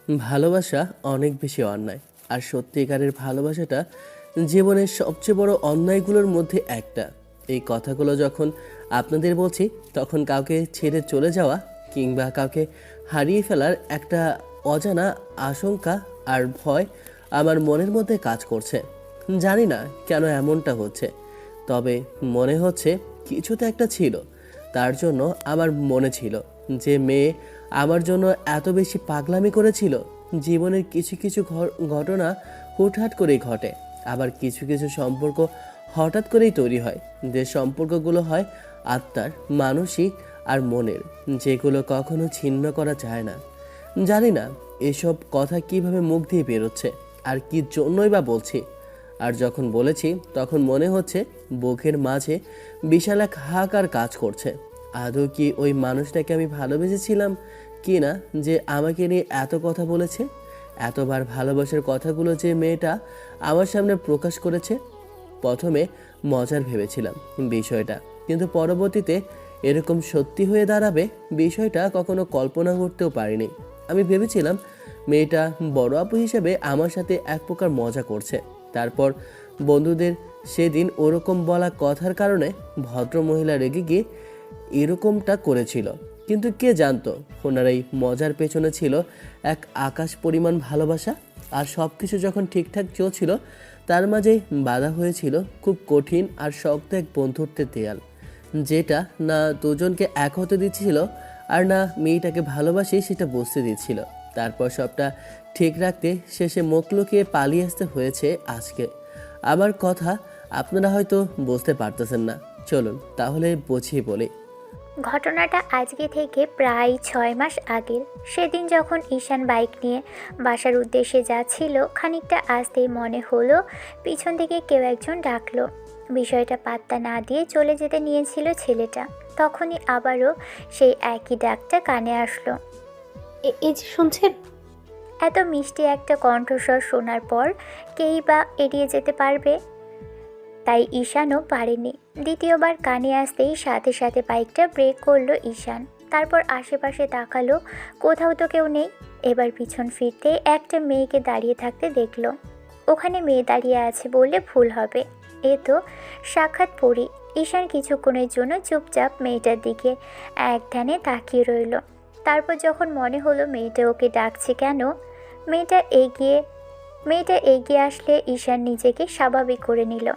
ভালোবাসা অনেক বেশি অন্যায়, আর সত্যিকারের ভালোবাসাটা জীবনের সবচেয়ে বড় অন্যায়গুলোর মধ্যে একটা। এই কথাগুলো যখন আপনাদের বলছি, তখন কাউকে ছেড়ে চলে যাওয়া কিংবা কাউকে হারিয়ে ফেলার একটা অজানা আশঙ্কা আর ভয় আমার মনের মধ্যে কাজ করছে। জানি না কেন এমনটা হচ্ছে, তবে মনে হচ্ছে কিছু তো একটা ছিল। তার জন্য আমার মনে ছিল যে মেয়ে আমার জন্য এত বেশি পাগলামি করেছিল। জীবনের কিছু কিছু ঘটনা হুটহাট করেই ঘটে, আবার কিছু কিছু সম্পর্ক হঠাৎ করেই তৈরি হয়। যে সম্পর্কগুলো হয় আত্মার, মানসিক আর মনের, যেগুলো কখনো ছিন্ন করা যায় না। জানি না এসব কথা কিভাবে মুখ দিয়ে বেরোচ্ছে আর কি জন্যই বা বলছি। আর যখন বলেছি তখন মনে হচ্ছে বুকের মাঝে বিশাল এক হাহাকার কাজ করছে। আদৌ কি ওই মানুষটাকে আমি ভালোবেসেছিলাম কি না, যে আমাকে নিয়ে এত কথা বলেছে? এতবার ভালোবাসার কথাগুলো যে মেয়েটা আমার সামনে প্রকাশ করেছে। প্রথমে মজার ভেবেছিলাম বিষয়টা, কিন্তু পরবর্তীতে এরকম সত্যি হয়ে দাঁড়াবে বিষয়টা কখনো কল্পনা করতেও পারিনি। আমি ভেবেছিলাম মেয়েটা বড় আপু হিসেবে আমার সাথে এক প্রকার মজা করছে। তারপর বন্ধুদের সেদিন ওরকম বলা কথার কারণে ভদ্র মহিলা রেগে গিয়ে এরকমটা করেছিল। কিন্তু কে জানতো ওনার এই মজার পেছনে ছিল এক আকাশ পরিমাণ ভালোবাসা। আর সব কিছু যখন ঠিকঠাক চলছিল, তার মাঝে বাধা হয়েছিল খুব কঠিন আর শক্ত এক বন্ধুত্বের দেয়াল, যেটা না দুজনকে এক হতে দিচ্ছিল আর না মেয়েটাকে ভালোবাসি সেটা বুঝতে দিচ্ছিল। তারপর সবটা ঠিক রাখতে শেষে মুখ লুকিয়ে পালিয়ে আসতে হয়েছে আজকে। আমার কথা আপনারা হয়তো বুঝতে পারতেছেন না, চলুন তাহলে বুঝিয়ে বলি। ঘটনাটা আজকে থেকে প্রায় 6 মাস আগের। সেদিন যখন ঈশান বাইক নিয়ে বাসার উদ্দেশ্যে যাচ্ছিল, খানিকটা আসতেই মনে হলো পিছন থেকে কেউ একজন ডাকলো। বিষয়টা পাত্তা না দিয়ে চলে যেতে নিয়েছিল ছেলেটা, তখনই আবারও সেই একই ডাকটা কানে আসলো। এই যে শুনছেন? এত মিষ্টি একটা কণ্ঠস্বর শোনার পর কেই বা এড়িয়ে যেতে পারবে? তাই ঈশানও পারেনি। দ্বিতীয়বার কানে আসতেই সাথে সাথে বাইকটা ব্রেক করলো ঈশান। তারপর আশেপাশে তাকালো, কোথাও তো কেউ নেই। এবার পিছন ফিরতে একটা মেয়েকে দাঁড়িয়ে থাকতে দেখলো। ওখানে মেয়ে দাঁড়িয়ে আছে বললে ভুল হবে, এ তো সাক্ষাৎ পরী। ঈশান কিছুক্ষণের জন্য চুপচাপ মেয়েটার দিকে এক ধ্যানে তাকিয়ে রইল। তারপর যখন মনে হলো মেয়েটা ওকে ডাকছে কেন, মেয়েটা এগিয়ে মেয়েটা এগিয়ে আসলে ঈশান নিজেকে স্বাভাবিক করে নিল।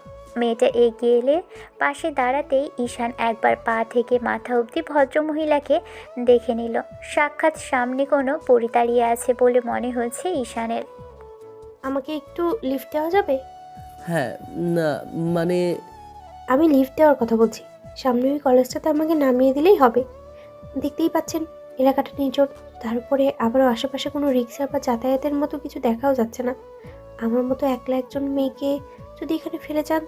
মেয়েটা এগিয়ে এলে পাশে দাঁড়াতেই ঈশান একবার পা থেকে মাথা অবধি ভদ্রমহিলাকে দেখে নিল। সাক্ষাৎ সামনে কোনো পরী দাঁড়িয়ে আছে বলে মনে হচ্ছে ঈশানের। আমাকে একটু লিফট দেওয়া যাবে? হ্যাঁ, না মানে আমি লিফট দেওয়ার কথা বলছি। সামনে ওই কলেজটাতে আমাকে নামিয়ে দিলেই হবে। দেখতেই পাচ্ছেন এলাকাটা নির্জন, তারপরে আবারও আশেপাশে কোনো রিক্সা বা যাতায়াতের মতো কিছু দেখাও যাচ্ছে না। আমার মতো একলা একজন মেয়েকে যদি এখানে ফেলে যান,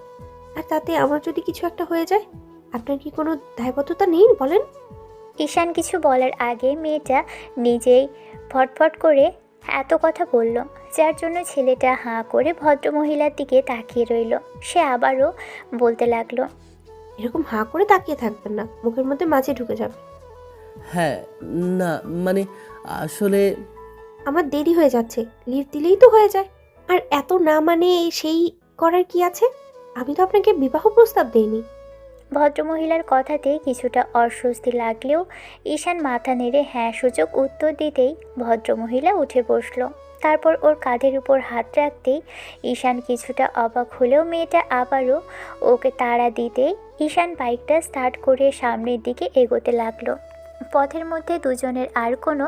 আর তাতে আমার যদি কিছু একটা হয়ে যায়, আপনার কি কোনো দায়বদ্ধতা নেই বলেন? ঈশান কিছু বলার আগে মেয়েটা নিজেই ফটফট করে এত কথা বলল, যার জন্য ছেলেটা হাঁ করে ভদ্রমহিলার দিকে তাকিয়ে রইল। সে আবারও বলতে লাগলো, এরকম হাঁ করে তাকিয়ে থাকবেন না, মুখের মধ্যে মাছি ঢুকে যাবে। হ্যাঁ, না মানে আসলে আমার দেরি হয়ে যাচ্ছে, লিফট দিলেই তো হয়ে যায়। আর এত না মানে সেই করার কি আছে? আমি তো আপনাকে বিবাহ প্রস্তাব দেইনি। ভদ্রমহিলার কথাতে কিছুটা অস্বস্তি লাগলেও ঈশান মাথা নেড়ে হ্যাঁ সূচক উত্তর দিতেই ভদ্রমহিলা উঠে বসলো। তারপর ওর কাঁধের উপর হাত রাখতেই ঈশান কিছুটা অবাক হলেও মেয়েটা আবারও ওকে তাড়া দিতেই ঈশান বাইকটা স্টার্ট করে সামনের দিকে এগোতে লাগলো। পথের মধ্যে দুজনের আর কোনো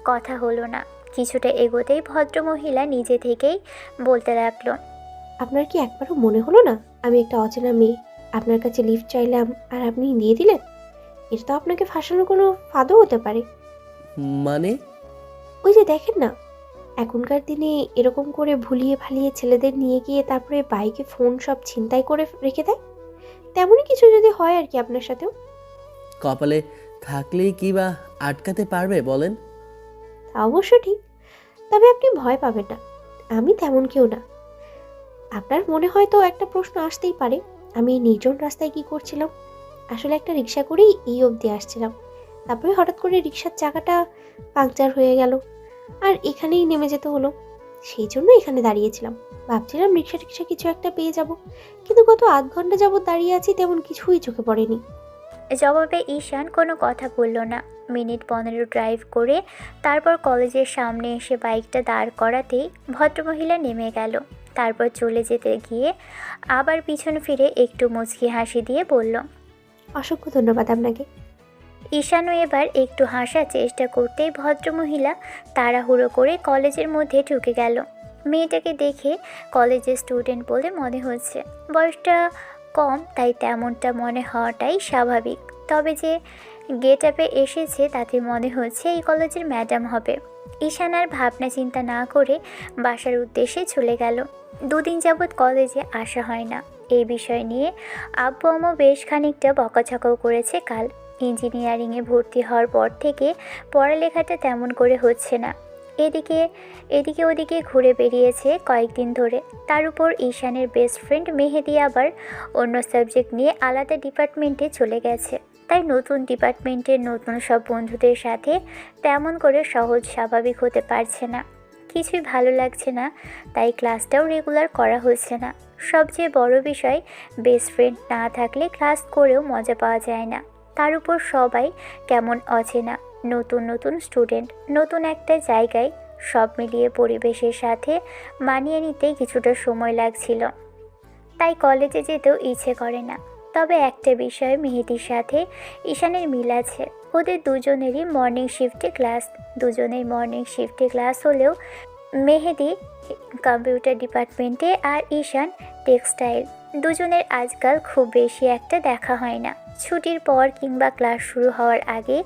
কথা হলো না। কিছুটা এগোতেই ভদ্রমহিলা নিজে থেকেই বলতে লাগলো, আপনার কি একবারও মনে হলো না আমি একটা অচেনা মেয়ে, আপনার কাছে লিফট চাইলাম আর আপনি দিয়ে দিলেন? এটা তো আপনাকে ফাঁসানোর কোনো ফাঁদও হতে পারে। মানে ওই যে দেখেন না, এখনকার দিনে এরকম করে ভুলিয়ে ভালিয়ে ছেলেদের নিয়ে গিয়ে তারপরে বাইকে ফোন সব ছিনতাই করে রেখে দেয়। তেমনই কিছু যদি হয় আর কি আপনার সাথেও। কপালে থাকলেই কি বা আটকাতে পারবে বলেন? তা অবশ্য ঠিক, তবে আপনি ভয় পাবেন না, আমি তেমন কেউ না। আপনার মনে হয়তো একটা প্রশ্ন আসতেই পারে, আমি এই নির্জন রাস্তায় কি করছিলাম। আসলে একটা রিক্সা করেই এই অবধি আসছিলাম, তারপরে হঠাৎ করে রিক্সার চাকাটা পাংচার হয়ে গেল। আর এখানেই নেমে যেতে হলো। সেই জন্য এখানে দাঁড়িয়েছিলাম, ভাবছিলাম রিক্সা টিক্সা কিছু একটা পেয়ে যাব, কিন্তু গত আধ ঘন্টা যাবত দাঁড়িয়ে আছি, তেমন কিছুই চোখে পড়েনি। জবাবে ঈশান কোনো কথা বলল না। মিনিট 15 ড্রাইভ করে তারপর কলেজের সামনে এসে বাইকটা দাঁড় করাতেই ভদ্রমহিলা নেমে গেল। তারপর চলে যেতে গিয়ে আবার পিছন ফিরে একটু মুচকি হাসি দিয়ে বলল, অসংখ্য ধন্যবাদ আপনাকে। ঈশানও এবার একটু হাসার চেষ্টা করতেই ভদ্রমহিলা তাড়াহুড়ো করে কলেজের মধ্যে ঢুকে গেল। মেয়েটাকে দেখে কলেজের স্টুডেন্ট বলে মনে হচ্ছে, বয়সটা কম, তাই তেমনটা মনে হওয়াটাই স্বাভাবিক। তবে যে গেট আপে এসেছে তাতে মনে হচ্ছে এই কলেজের ম্যাডাম হবে। ঈশান আর ভাবনা চিন্তা না করে বাসার উদ্দেশ্যে চলে গেল। দুদিন যাবৎ কলেজে আসা হয় না, এই বিষয় নিয়ে আব্বু আম্মু বেশ খানিকটা বকাঝকাও করেছে। কাল ইঞ্জিনিয়ারিংয়ে ভর্তি হওয়ার পর থেকে পড়ালেখাটা তেমন করে হচ্ছে না। এদিকে এদিকে ওদিকে ঘুরে বেরিয়েছে কয়েকদিন ধরে। তার উপর ঈশানের বেস্ট ফ্রেন্ড মেহেদি আবার অন্য সাবজেক্ট নিয়ে আলাদা ডিপার্টমেন্টে চলে গেছে। তাই নতুন ডিপার্টমেন্টের নতুন সব বন্ধুদের সাথে তেমন করে সহজ স্বাভাবিক হতে পারছে না। কিছুই ভালো লাগছে না, তাই ক্লাসটাও রেগুলার করা হচ্ছে না। সবচেয়ে বড় বিষয়, বেস্ট ফ্রেন্ড না থাকলে ক্লাস করেও মজা পাওয়া যায় না। তার উপর সবাই কেমন অচেনা, নতুন নতুন স্টুডেন্ট, নতুন একটা জায়গায়, সব মিলিয়ে পরিবেশের সাথে মানিয়ে নিতে কিছুটা সময় লাগছিল। তাই কলেজে যেতেও ইচ্ছে করে না। তবে একটা বিষয়ে মেহেদির সাথে ঈশানের মিল আছে, ওদের দুজনেরই মর্নিং শিফটে ক্লাস। দুজনের মর্নিং শিফটে ক্লাস হলেও মেহেদি কম্পিউটার ডিপার্টমেন্টে আর ঈশান টেক্সটাইল। দুজনের আজকাল খুব বেশি একটা দেখা হয় না। ছুটির পর কিংবা ক্লাস শুরু হওয়ার আগে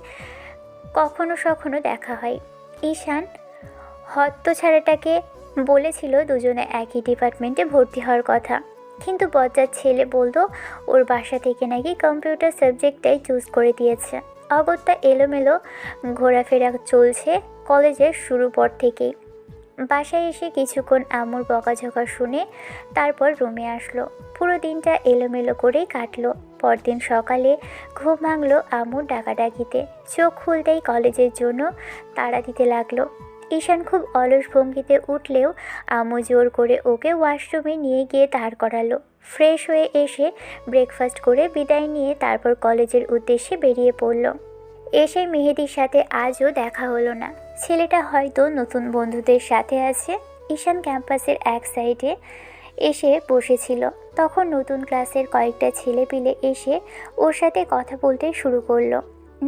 কখনো সখনো দেখা হয়। ঈশান হতচ্ছাড়াটাকে বলেছিল দুজনে একই ডিপার্টমেন্টে ভর্তি হওয়ার কথা, কিন্তু বজ্জার ছেলে বলতো ওর বাসা থেকে নাকি কম্পিউটার সাবজেক্টটাই চুজ করে দিয়েছে। অগত্যা এলোমেলো ঘোরাফেরা চলছে কলেজের শুরু পর থেকেই। বাসায় এসে কিছুক্ষণ আম্মুর বকাঝকা শুনে তারপর রুমে আসলো। পুরো দিনটা এলোমেলো করেই কাটলো। পরদিন সকালে ঘুম ভাঙলো আম্মুর ডাকাডাকিতে। চোখ খুলতেই কলেজের জন্য তাড়া দিতে লাগলো। ঈশান খুব অলস ভঙ্গিতে উঠলেও আম্মু জোর করে ওকে ওয়াশরুমে নিয়ে গিয়ে দাঁড় করালো। ফ্রেশ হয়ে এসে ব্রেকফাস্ট করে বিদায় নিয়ে তারপর কলেজের উদ্দেশ্যে বেরিয়ে পড়ল। এসে মেহেদির সাথে আজও দেখা হলো না। ছেলেটা হয়তো নতুন বন্ধুদের সাথে আছে। ঈশান ক্যাম্পাসের এক সাইডে এসে বসেছিল। তখন নতুন ক্লাসের কয়েকটা ছেলেপিলে এসে ওর সাথে কথা বলতে শুরু করলো।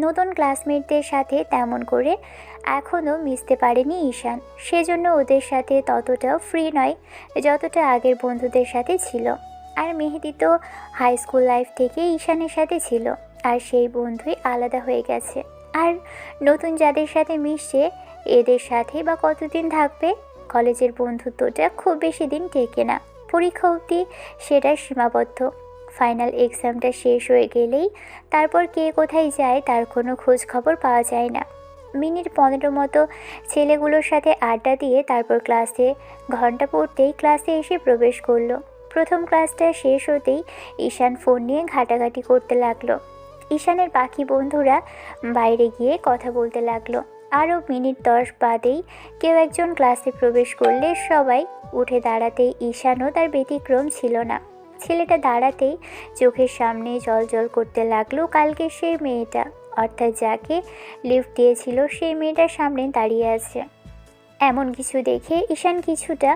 নতুন ক্লাসমেটদের সাথে তেমন করে এখনও মিশতে পারেনি ঈশান, সেজন্য ওদের সাথে ততটাও ফ্রি নয় যতটা আগের বন্ধুদের সাথে ছিল। আর মেহেদি তো হাই স্কুল লাইফ থেকে ঈশানের সাথে ছিল, আর সেই বন্ধুই আলাদা হয়ে গেছে। আর নতুন যাদের সাথে মিশছে এদের সাথে বা কতদিন থাকবে? কলেজের বন্ধুত্বটা খুব বেশি দিন টেকে না, পরীক্ষা অবধি সেটা সীমাবদ্ধ। ফাইনাল এক্সামটা শেষ হয়ে গেলেই তারপর কে কোথায় যায় তার কোনো খোঁজ খবর পাওয়া যায় না। মিনিট 15 মতো ছেলেগুলোর সাথে আড্ডা দিয়ে তারপর ক্লাসে ঘন্টা পড়তেই ক্লাসে এসে প্রবেশ করলো। প্রথম ক্লাসটা শেষ হতেই ঈশান ফোন নিয়ে ঘাটাঘাটি করতে লাগলো। ঈশানের বাকি বন্ধুরা বাইরে গিয়ে কথা বলতে লাগলো। আরও মিনিট 10 বাদেই কেউ একজন ক্লাসে প্রবেশ করলে সবাই উঠে দাঁড়াতেই ঈশানও তার ব্যতিক্রম ছিল না। ছেলেটা দাঁড়াতেই চোখের সামনে জল করতে লাগলো। কালকে সেই মেয়েটা, অর্থাৎ যাকে লিফট দিয়েছিল, সেই মেয়েটার সামনে দাঁড়িয়ে আছে। এমন কিছু দেখে ঈশান কিছুটা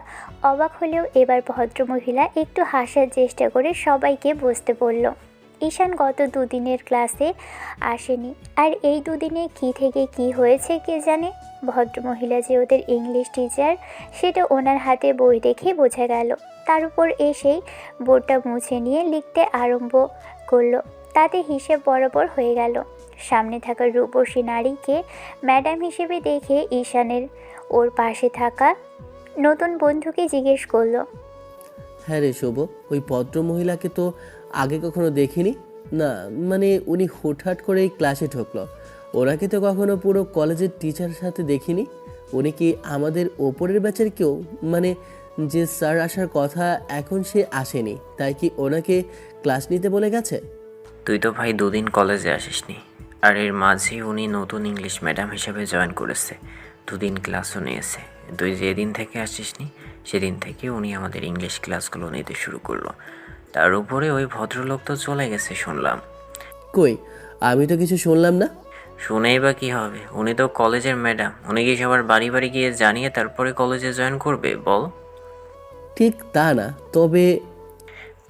অবাক হলেও এবার ভদ্রমহিলা একটু হাসার চেষ্টা করে সবাইকে বসতে বলল। ঈশান গত দুদিনের ক্লাসে আসেনি, আর এই দুদিনে কি থেকে কি হয়েছে কে জানে। ভদ্রমহিলা যে ওদের ইংলিশ টিচার সেটা ওনার হাতে বই দেখে বোঝা গেল। তার উপর এসেই বোর্ডটা মুছে নিয়ে লিখতে আরম্ভ করলো। তাতে হিসেব বরাবর হয়ে গেল। সামনে থাকা রূপসী নারীকে ম্যাডাম হিসেবে দেখে ঈশানের ওর পাশে থাকা নতুন বন্ধুকে জিজ্ঞেস করলো, হ্যাঁ রে শুভ, ওই ভদ্র মহিলাকে তো আগে কখনো দেখিনি। না মানে উনি হুটহাট করে এই ক্লাসে ঢুকলো। ওনাকে তো কখনো পুরো কলেজের টিচারের সাথে দেখিনি। উনি কি আমাদের ওপরের ব্যাচের কেউ? মানে যে স্যার আসার কথা এখন সে আসেনি, তাই কি ওনাকে ক্লাস নিতে বলে গেছে? তুই তো ভাই দুদিন কলেজে আসিসনি, আর এর মাঝে উনি নতুন ইংলিশ ম্যাডাম হিসেবে জয়েন করেছে। দুদিন ক্লাসও নিয়েছে। তুই যেদিন থেকে আসিসনি সেদিন থেকে উনি আমাদের ইংলিশ ক্লাসগুলো নিতে শুরু করলো। তার উপরে ওই ভদ্রলোক তো চলে গেছে শুনলাম। কই, আমি তো কিছু শুনলাম না। শুনেই বা কী হবে, উনি তো কলেজের ম্যাডাম। উনি কি সবার বাড়ি বাড়ি গিয়ে জানিয়ে তারপরে কলেজে জয়েন করবে বল? ঠিক তা না, তবে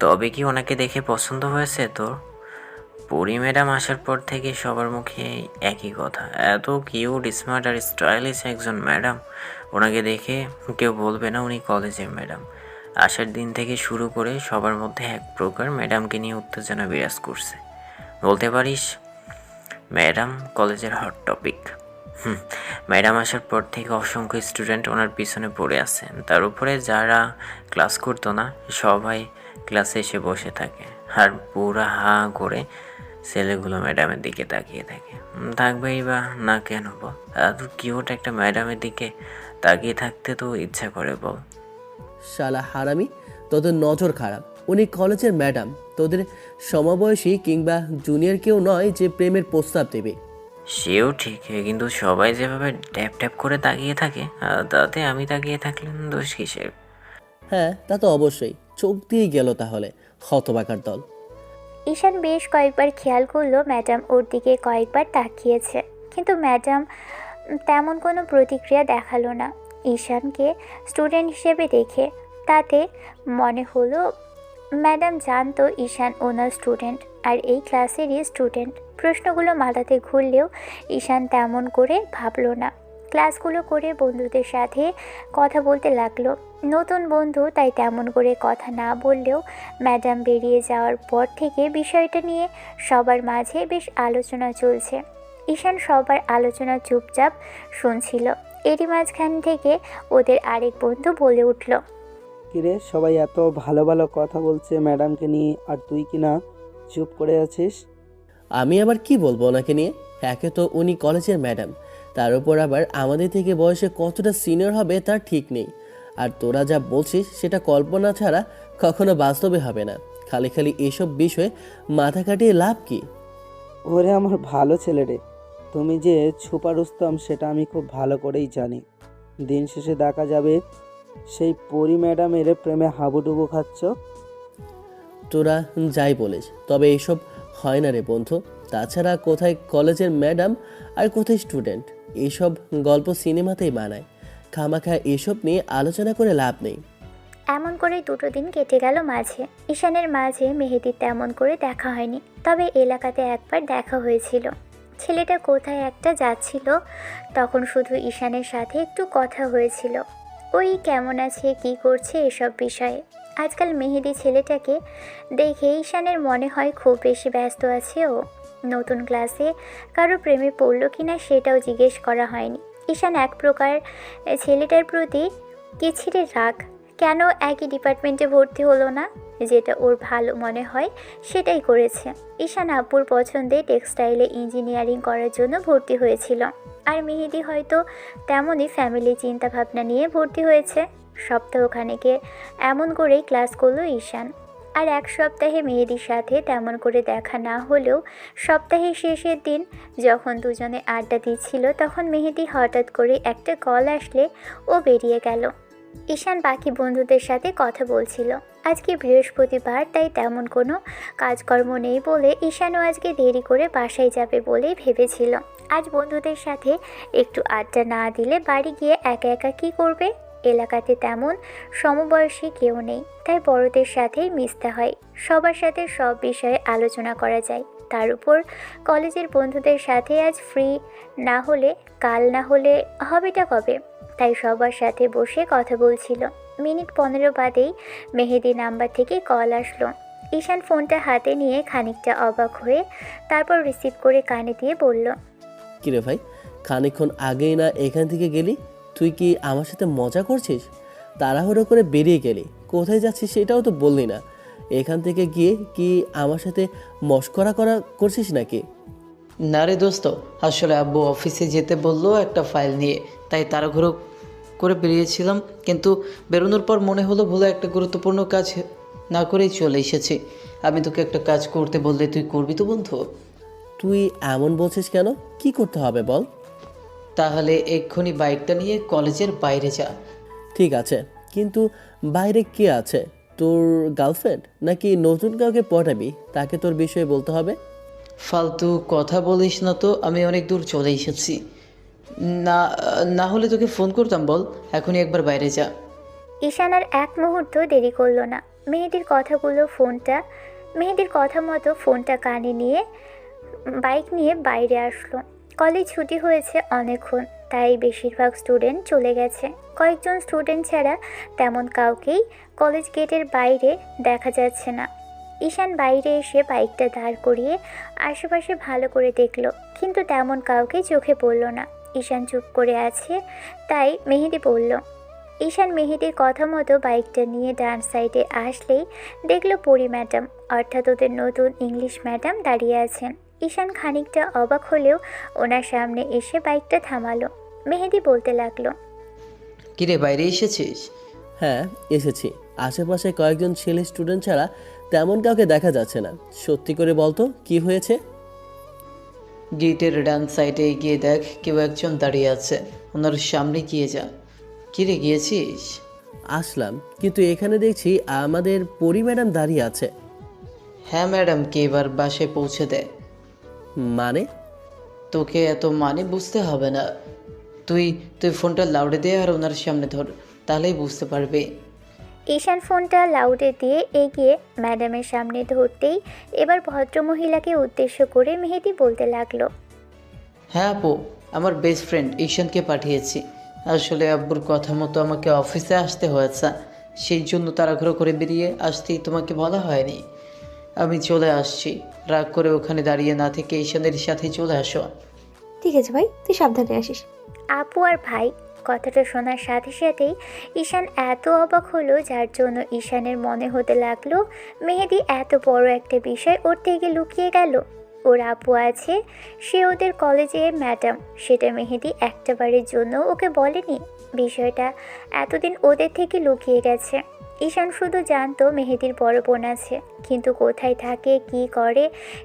তবে কি ওনাকে দেখে পছন্দ হয়েছে তোর? পরি ম্যাডাম আসার পর থেকে সবার মুখে একই কথা, এত কিউট, স্মার্ট আর স্টাইলিশ একজন ম্যাডাম। ওনাকে দেখে কেউ বলবে না উনি কলেজের ম্যাডাম। আসার দিন থেকে শুরু করে সবার মধ্যে এক প্রকার ম্যাডামকে নিয়ে উত্তেজনা বিরাজ করছে। বলতে পারিস ম্যাডাম কলেজের হট টপিক। ম্যাডাম আসার পর থেকে অসংখ্য স্টুডেন্ট ওনার পিছনে পড়ে আছে। তার উপরে যারা ক্লাস করতো না সবাই ক্লাসে এসে বসে থাকে, আর পুরা হা করে ছেলেগুলো ম্যাডামের দিকে তাকিয়ে থাকে। থাকবেই বা না কেন বল? এত কিউট একটা ম্যাডামের দিকে তাকিয়ে থাকতে তো ইচ্ছা করে বল। শালা হারামি, তোদের নজর খারাপ। উনি কলেজের ম্যাডাম, তোদের সমবয়সী কিংবা জুনিয়র কেউ নয় যে প্রেমের প্রস্তাব দেবে। সেও ঠিক, কিন্তু সবাই যেভাবে ট্যাপ ট্যাপ করে তাকিয়ে থাকে তাতে আমি তাকিয়ে থাকলে দোষ কিসের? হ্যাঁ, তা তো অবশ্যই, চোখ দিয়েই গেল তাহলে, হতবাকার দল। ঈশান বেশ কয়েকবার খেয়াল করলো ম্যাডাম ওর দিকে কয়েকবার তাকিয়েছে, কিন্তু ম্যাডাম তেমন কোনো প্রতিক্রিয়া দেখালো না। ঈশানকে স্টুডেন্ট হিসেবে দেখে তাতে মনে হলো ম্যাডাম জানতো ঈশান ওনার স্টুডেন্ট আর এই ক্লাসেরই স্টুডেন্ট। প্রশ্নগুলো মাথাতে ঘুরলেও ঈশান তেমন করে ভাবলো না। ক্লাসগুলো করে বন্ধুদের সাথে কথা বলতে লাগলো। নতুন বন্ধু, তাই তেমন করে কথা না বললেও ম্যাডাম বেরিয়ে যাওয়ার পর থেকে বিষয়টা নিয়ে সবার মাঝে বেশ আলোচনা চলছে। ঈশান সবার আলোচনা চুপচাপ শুনছিল। এরই মাঝখান থেকে ওদের আরেক বন্ধু বলে উঠল, কিরে সবাই এত ভালো ভালো কথা বলছে ম্যাডামকে নিয়ে, আর তুই কি না চুপ করে আছিস? আমি আবার কি বলবো ওনাকে নিয়ে? একে তো উনি কলেজের ম্যাডাম, তার উপর আবার আমাদের থেকে বয়সে কতটা সিনিয়র হবে তার ঠিক নেই। আর তোরা যা বলছিস সেটা কল্পনা ছাড়া কখনো বাস্তবে হবে না। খালি খালি এসব বিষয়ে মাথা কাটিয়ে লাভ কি? ওরে আমার ভালো ছেলে রে, তুমি যে ছুপা রুস্তম সেটা আমি খুব ভালো করেই জানি। দিন শেষে দেখা যাবে সেই পরি ম্যাডামের প্রেমে হাবুডুবু খাচ্ছ। তোরা যাই বলিস, তবে এইসব হয় না রে বন্ধু। তাছাড়া কোথায় কলেজের ম্যাডাম আর কোথায় স্টুডেন্ট? এইসব গল্প সিনেমাতেই বানায়। খামাখা এসব নিয়ে আলোচনা করে লাভ নেই। এমন করে দুটো দিন কেটে গেল মাঝে। ঈশানের মাঝে মেহেদির তেমন করে দেখা হয়নি, তবে এলাকাতে একবার দেখা হয়েছিল। ছেলেটা কোথায় একটা যাচ্ছিল, তখন শুধু ঈশানের সাথে একটু কথা হয়েছিল, ওই কেমন আছে কি করছে এসব বিষয়ে। আজকাল মেহেদি ছেলেটাকে দেখে ঈশানের মনে হয় খুব বেশি ব্যস্ত আছে ও। নতুন ক্লাসে কারো প্রেমে পড়ল কিনা সেটাও জিজ্ঞেস করা হয়নি। ঈশান এক প্রকার ছেলেটার প্রতি কিছিরে রাগ, কেন একই ডিপার্টমেন্টে ভর্তি হলো না, যেটা ওর ভালো মনে হয় সেটাই করেছে। ঈশান আব্বুর পছন্দে টেক্সটাইলে ইঞ্জিনিয়ারিং করার জন্য ভর্তি হয়েছিল, আর মেহেদি হয়তো তেমনই ফ্যামিলি চিন্তাভাবনা নিয়ে ভর্তি হয়েছে। সপ্তাহখানেকে এমন করেই ক্লাস করলো ঈশান। আর এক সপ্তাহে মেহেদির সাথে তেমন করে দেখা না হলেও সপ্তাহের শেষের দিন যখন দুজনে আড্ডা দিচ্ছিল তখন মেহেদি হঠাৎ করে একটা কল আসলে ও বেরিয়ে গেল। ঈশান বাকি বন্ধুদের সাথে কথা বলছিল। আজকে বৃহস্পতিবার, তাই তেমন কোনো কাজকর্ম নেই বলে ঈশানও আজকে দেরি করে বাসায় যাবে বলেই ভেবেছিল। আজ বন্ধুদের সাথে একটু আড্ডা না দিলে বাড়ি গিয়ে একা একা কী করবে? এলাকাতে তেমন সমবয়সী কেউ নেই, তাই বড়দের সাথেই মিশতে হয়। সবার সাথে সব বিষয়ে আলোচনা করা যায়। তার উপর কলেজের বন্ধুদের সাথে আজ ফ্রি না হলে কাল না হলে হবেটা কবে? তাই সবার সাথে বসে কথা বলছিল। মিনিট 15 বাদেই মেহেদি নাম্বার থেকে কল আসলো। ঈশান ফোনটা হাতে নিয়ে খানিকটা অবাক হয়ে তারপর রিসিভ করে কানে দিয়ে বলল, কিরে ভাই, খানিকক্ষণ আগেই না এখান থেকে গেলি? তুই কি আমার সাথে মজা করছিস? তাড়াহুড়ো করে বেরিয়ে গেলি, কোথায় যাচ্ছিস সেটাও তো বললি না। এখান থেকে গিয়ে কি আমার সাথে মশকরা করছিস নাকি? না রে দোস্ত, আসলে আব্বু অফিসে যেতে বললো একটা ফাইল নিয়ে, তাই তাড়াহুড়ো করে বেরিয়েছিলাম। কিন্তু বেরোনোর পর মনে হলো ভুলে একটা গুরুত্বপূর্ণ কাজ না করেই চলে এসেছি। আমি তোকে একটা কাজ করতে বললে তুই করবি তো বন্ধু? তুই এমন বলছিস কেন? কি করতে হবে বল? তাহলে এক্ষুনি বাইকটা নিয়ে কলেজের বাইরে যা। ঠিক আছে, কিন্তু বাইরে কে আছে? তোর গার্লফ্রেন্ড নাকি নতুন কাউকে পটাবি? তাকে তোর বিষয়ে বলতে হবে। ফালতু কথা বলিস না তো, আমি অনেক দূর চলে এসেছি। না, না হলে তোকে ফোন করতাম। বল, এখনই একবার বাইরে যা। ঈশান আর এক মুহূর্ত দেরি করলো না। মেহেদির কথা মতো ফোনটা কানে নিয়ে বাইক নিয়ে বাইরে আসলো। কলেজ ছুটি হয়েছে অনেকক্ষণ, তাই বেশিরভাগ স্টুডেন্ট চলে গেছে। কয়েকজন স্টুডেন্ট ছাড়া তেমন কাউকেই কলেজ গেটের বাইরে দেখা যাচ্ছে না। ঈশান বাইরে এসে বাইকটা দাঁড় করিয়ে আশেপাশে ভালো করে দেখলো, কিন্তু তেমন কাউকে চোখে পড়ল না। ঈশান চুপ করে আছে, তাই মেহেদি বলল। ঈশান মেহেদির কথা মতো বাইকটা নিয়ে ডান সাইডে আসলেই দেখলো পরি ম্যাডাম, অর্থাৎ ওদের নতুন ইংলিশ ম্যাডাম দাঁড়িয়ে আছেন। ঈশান খানিকটা অবাক হলেও ওনার সামনে এসে বাইকটা থামালো। মেহেদি বলতে লাগলো, কিরে, বাইরে এসেছিস? হ্যাঁ, এসেছি। আশেপাশে কয়েকজন ছেলে স্টুডেন্ট ছাড়া তেমন কাউকে দেখা যাচ্ছে না। সত্যি করে বলতো কি হয়েছে? গেটের ডান সাইডে গিয়ে দেখ, কেউ একজন দাঁড়িয়ে আছে। ওনার সামনে গিয়ে যা। কিরে, গিয়েছিস? আসলাম, কিন্তু এখানে দেখছি আমাদের পরি ম্যাডাম দাঁড়িয়ে আছে। হ্যাঁ, ম্যাডামকে এবার বাসায় পৌঁছে দে। মানে? তোকে এত মানে বুঝতে হবে না। তুই তুই ফোনটা লাউডে দে আর ওনার সামনে ধর, তাহলেই বুঝতে পারবি। ঈশান ফোনটা লাউডে দিয়ে এগিয়ে ম্যাডামের সামনে ধরতেই এবার ভদ্রমহিলাকে উদ্দেশ্য করে মেহেদি বলতে লাগলো, হ্যাঁ আপু, আমার বেস্ট ফ্রেন্ড ঈশানকে পাঠিয়েছি। আসলে আব্বুর কথা মতো আমাকে অফিসে আসতে হয়েছে, সেই জন্য তাড়াহুড়ো করে বেরিয়ে আসতেই তোমাকে বলা হয়নি। আমি চলে আসছি। রাগ করে ওখানে দাঁড়িয়ে না থেকে ঈশানের সাথে চলে আসো। ঠিক আছে ভাই, তুই সাবধানে আসিস। আপু আর ভাই কথাটা শোনার সাথে সাথেই ঈশান এত অবাক হলো, যার জন্য ঈশানের মনে হতে লাগলো মেহেদি এত বড় একটা বিষয় ওর থেকে লুকিয়ে গেল। ওর আপু আছে, সে ওদের কলেজের ম্যাডাম, সেটা মেহেদি একটাবারের জন্য ওকে বলেনি। বিষয়টা এতদিন ওদের থেকে লুকিয়ে গেছে। ঈশান শুধু জানতো মেহেদির বড় বোন আছে, কিন্তু কোথায় থাকে কী করে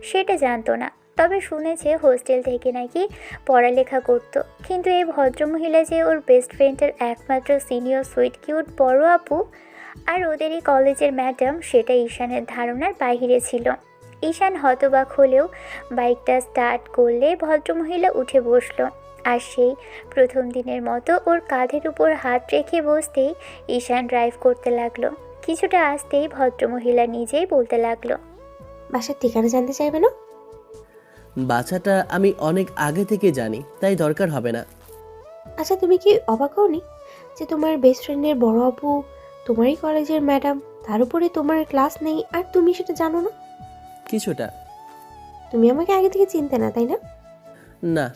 সেটা জানতো না। তবে শুনেছে হোস্টেল থেকে নাকি পড়ালেখা করতো। কিন্তু এই ভদ্রমহিলা যে ওর বেস্ট ফ্রেন্ডের একমাত্র সিনিয়র সুইট কিউট বড় আপু আর ওদেরই কলেজের ম্যাডাম, সেটা ঈশানের ধারণার বাইরে ছিল। ঈশান হতবাক হলেও বাইকটা স্টার্ট করলে ভদ্রমহিলা উঠে বসলো। আর সেই প্রথম দিনের মতো ওর কাঁধের উপর হাত রেখে বসতেই ঈশান ড্রাইভ করতে লাগলো। কিছুটা আসতেই ভদ্রমহিলা নিজেই বলতে লাগলো, বাসার ঠিকানা জানতে চাইবে না? বাচ্চাটা আমি অনেক আগে থেকে জানি, তাই দরকার হবে না। আচ্ছা, তুমি কি অবাক হওনি যে তোমার বেস্ট ফ্রেন্ডের বড় আপু তোমারই কলেজের ম্যাডাম, তার উপরে তোমার ক্লাস নেই আর তুমি সেটা জানো না? কিছুটা। তুমি আমাকে আগে থেকে চিনতে না, তাই না? না।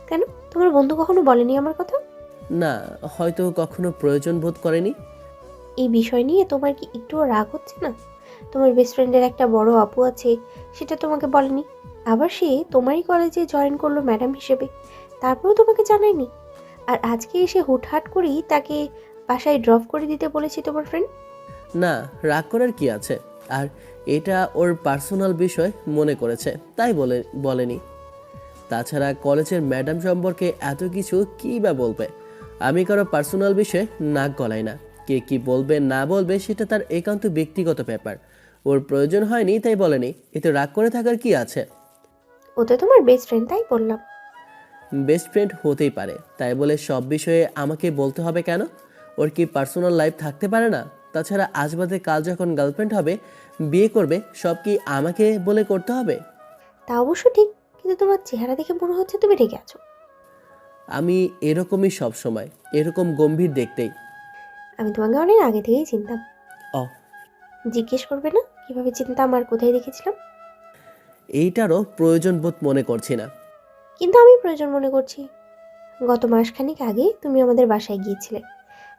কেন, তোমার বন্ধু কখনো বলেনি আমার কথা? না, হয়তো কখনো প্রয়োজন বোধ করেনি। এই বিষয় নিয়ে তোমার কি একটুও রাগ হচ্ছে না? তোমার বেস্ট ফ্রেন্ডের একটা বড় আপু আছে, সেটা তোমাকে বলেনি। আবার সে তোমারই কলেজে জয়েন করলো ম্যাডাম হিসেবে, তারপরেও তোমাকে জানায়নি। আর আজকে এসে হুটহাট করেই তাকে বাসায় ড্রপ করে দিতে বলেছি তোমার ফ্রেন্ড। না, রাগ করার কি আছে? আর এটা ওর পার্সোনাল বিষয় মনে করেছে, তাই বলেনি। তাছাড়া কলেজের ম্যাডাম সম্পর্কে এত কিছু কী বা বলবে? আমি কারো পার্সোনাল বিষয়ে নাক গলাই না। কে কি বলবে না বলবে সেটা তার একান্ত ব্যক্তিগত ব্যাপার। ওর প্রয়োজন হয়নি তাই বলেনি, এতে রাগ করে থাকার কি আছে? ও তো তোমার বেস্ট ফ্রেন্ড, তাই বললাম। বেস্ট ফ্রেন্ড হতেই পারে, তাই বলে সব বিষয়ে আমাকে বলতে হবে কেন? ওর কি পার্সোনাল লাইফ থাকতে পারে না? তাছাড়া আজ বাদে কাল যখন গার্লফ্রেন্ড হবে, বিয়ে করবে, সব কি আমাকে বলে করতে হবে? তা অবশ্য ঠিক, কিন্তু তোমার চেহারা দেখে মনে হচ্ছে তুমি রেগে আছো। আমি এরকমই সব সময়, এরকম গম্ভীর দেখতেই। আমি তোমাকে অনেক আগে থেকেই চিনতাম। ও, জিজ্ঞেস করবে না কিভাবে চিনতাম আর কোথায় দেখেছিলাম? এইটারও প্রয়োজন বোধ মনে করছি না। কিন্তু আমি প্রয়োজন মনে করছি। গত মাসখানেক আগে তুমি আমাদের বাসায় গিয়েছিলে,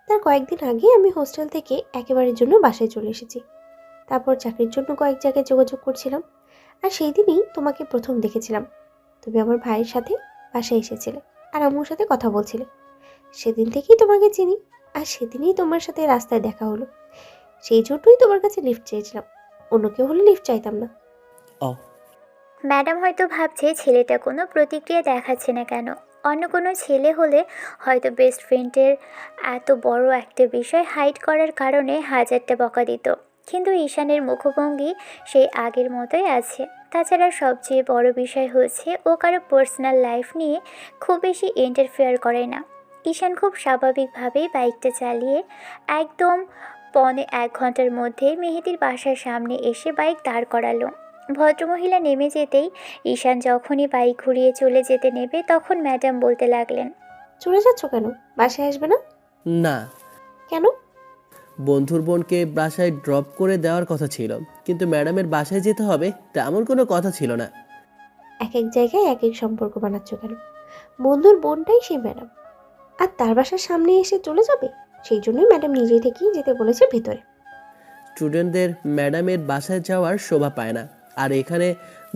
তার কয়েকদিন আগে আমি হোস্টেল থেকে একেবারের জন্য বাসায় চলে এসেছি। তারপর চাকরির জন্য কয়েক জায়গায় যোগাযোগ করছিলাম, আর সেই দিনই তোমাকে প্রথম দেখেছিলাম। তুমি আমার ভাইয়ের সাথে বাসায় এসেছিলে আর আম্মুর সাথে কথা বলছিলে। সেদিন থেকেই তোমাকে চিনি, আর সেদিনই তোমার সাথে রাস্তায় দেখা হলো। সেই জন্যই তোমার কাছে লিফট চেয়েছিলাম, অন্য কেউ হলে লিফট চাইতাম না। ও, ম্যাডাম হয়তো ভাবছে ছেলেটা কোনো প্রতিক্রিয়া দেখাচ্ছে না কেন। অন্য কোনো ছেলে হলে হয়তো বেস্ট ফ্রেন্ডের এত বড় একটা বিষয় হাইড করার কারণে হাজারটা বকা দিত, কিন্তু ঈশানের মুখভঙ্গি সেই আগের মতোই আছে। তাছাড়া সবচেয়ে বড় বিষয় হচ্ছে ও কারো পার্সোনাল লাইফ নিয়ে খুব বেশি ইন্টারফেয়ার করে না। ঈশান খুব স্বাভাবিকভাবেই বাইকটা চালিয়ে একদম 1.25 ঘন্টার মধ্যে মেহেদির বাসার সামনে এসে বাইক দাঁড় করালো। ভদ্রমহিলা নেমে যেতেই ঈশান যখনই বাইক ঘুরিয়ে চলে যেতে নেবে তখন ম্যাডাম বলতে লাগলেন, চলে যাচ্ছ কেন? বাসায় আসবে না? না, কেন? বন্ধুর বোনকে বাসায় ড্রপ করে দেওয়ার কথা ছিল, কিন্তু ম্যাডামের বাসায় যেতে হবে তেমন কোনো কথা ছিল না। এক এক জায়গায় এক এক সম্পর্ক বানাচ্ছ কেন? বন্ধুর বোনটাই সেই ম্যাডাম, আর তার বাসার সামনে এসে চলে যাবে? সেই জন্যই ম্যাডাম নিজে থেকেই যেতে বলেছে ভেতরে। স্টুডেন্টদের ম্যাডামের বাসায় যাওয়ার শোভা পায় না, আর এখানে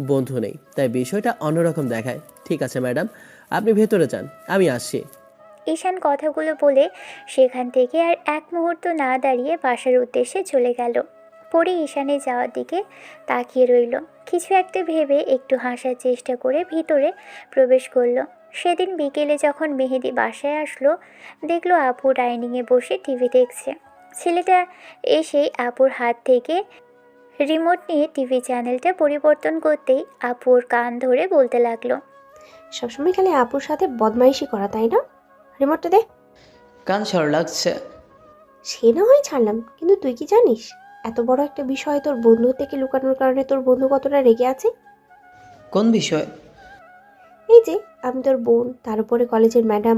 বন্ধু নেই, তাই বিষয়টা অন্যরকম দেখায়। ঠিক আছে ম্যাডাম, আপনি ভেতরে যান, আমি আসছি। ঈশান কথাগুলো বলে সেখান থেকে আর এক মুহূর্ত না দাঁড়িয়ে বাসার উদ্দেশ্যে চলে গেল। পরে ঈশানের যাওয়ার দিকে তাকিয়ে রইল। কিছু একটা ভেবে একটু হাসার চেষ্টা করে ভিতরে প্রবেশ করলো। সেদিন বিকেলে যখন মেহেদি বাসায় আসলো, দেখলো আপু ডাইনিংয়ে বসে টিভি দেখছে। ছেলেটা এসেই আপুর হাত থেকে রিমোট নিয়ে টিভি চ্যানেলটা পরিবর্তন করতেই আপুর কান ধরে বলতে লাগলো, সবসময় খালি আপুর সাথে বদমাইশি করা, তাই না? রিমোটটা দে। কান ছাড় লাগছে। সে না হয় ছাড়লাম, কিন্তু তুই কি জানিস এত বড় একটা বিষয় তোর বন্ধু থেকে লুকানোর কারণে তোর বন্ধু কতটা রেগে আছে? কোন বিষয়? এই যে আমি তোর বোন, তার উপরে কলেজের ম্যাডাম,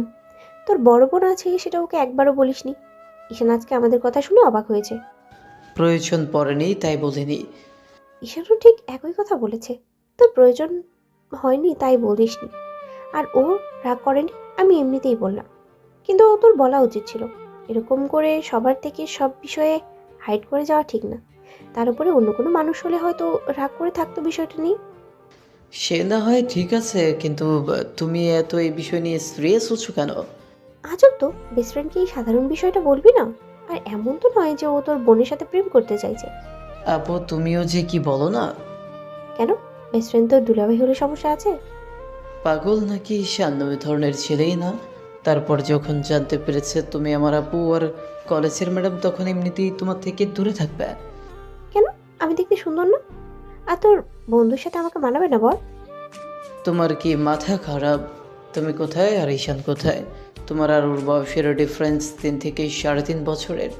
তোর বড় বোন আছে সেটা ওকে একবারও বলিসনি। ঈশান আজকে আমাদের কথা শুনে অবাক হয়েছে। প্রয়োজন পড়েনি তাই বলিনি। ঈশানও ঠিক একই কথা বলেছে, তোর প্রয়োজন হয়নি তাই বলিসনি। আর ও রাগ করেনি, আমি এমনিতেই বললাম। কিন্তু ও তোর বলা উচিত ছিল। এরকম করে সবার থেকে সব বিষয়ে হাইড করে যাওয়া ঠিক না। তার উপরে অন্য কোনো মানুষ হলে হয়তো রাগ করে থাকতো বিষয়টা নিয়ে। সে না হয় ঠিক আছে, কিন্তু তুমি এত এই বিষয় নিয়ে সিরিয়াস হচ্ছ কেন? আজব তো, বেস্ট ফ্রেন্ডকে এই সাধারণ বিষয়টা বলবি না? আর এমন তো নয় যে ও তোর বোনের সাথে প্রেম করতে চাইছে। আপু তুমিও যে কি বলো না। কেন? বেস্ট ফ্রেন্ড তোর দুলাভাই হলে সমস্যা আছে? পাগল নাকি ঈশান ওই ধরনের ছেলেই না। তারপর যখন জানতে পেরেছে তুমি আমার আপু আর কলেজের ম্যাডাম, তখন এমনিতেই তোমার থেকে দূরে থাকবে। কেন? আমি দেখতে সুন্দর না? আর তোর বন্ধুর সাথে আমাকে মানাবে না বল? তোমার কি মাথা খারাপ? তুমি কোথায় আর ঈশান কোথায়? তোমার আর ওর বয়সের ডিফারেন্স 3 থেকে 3.5 বছরের।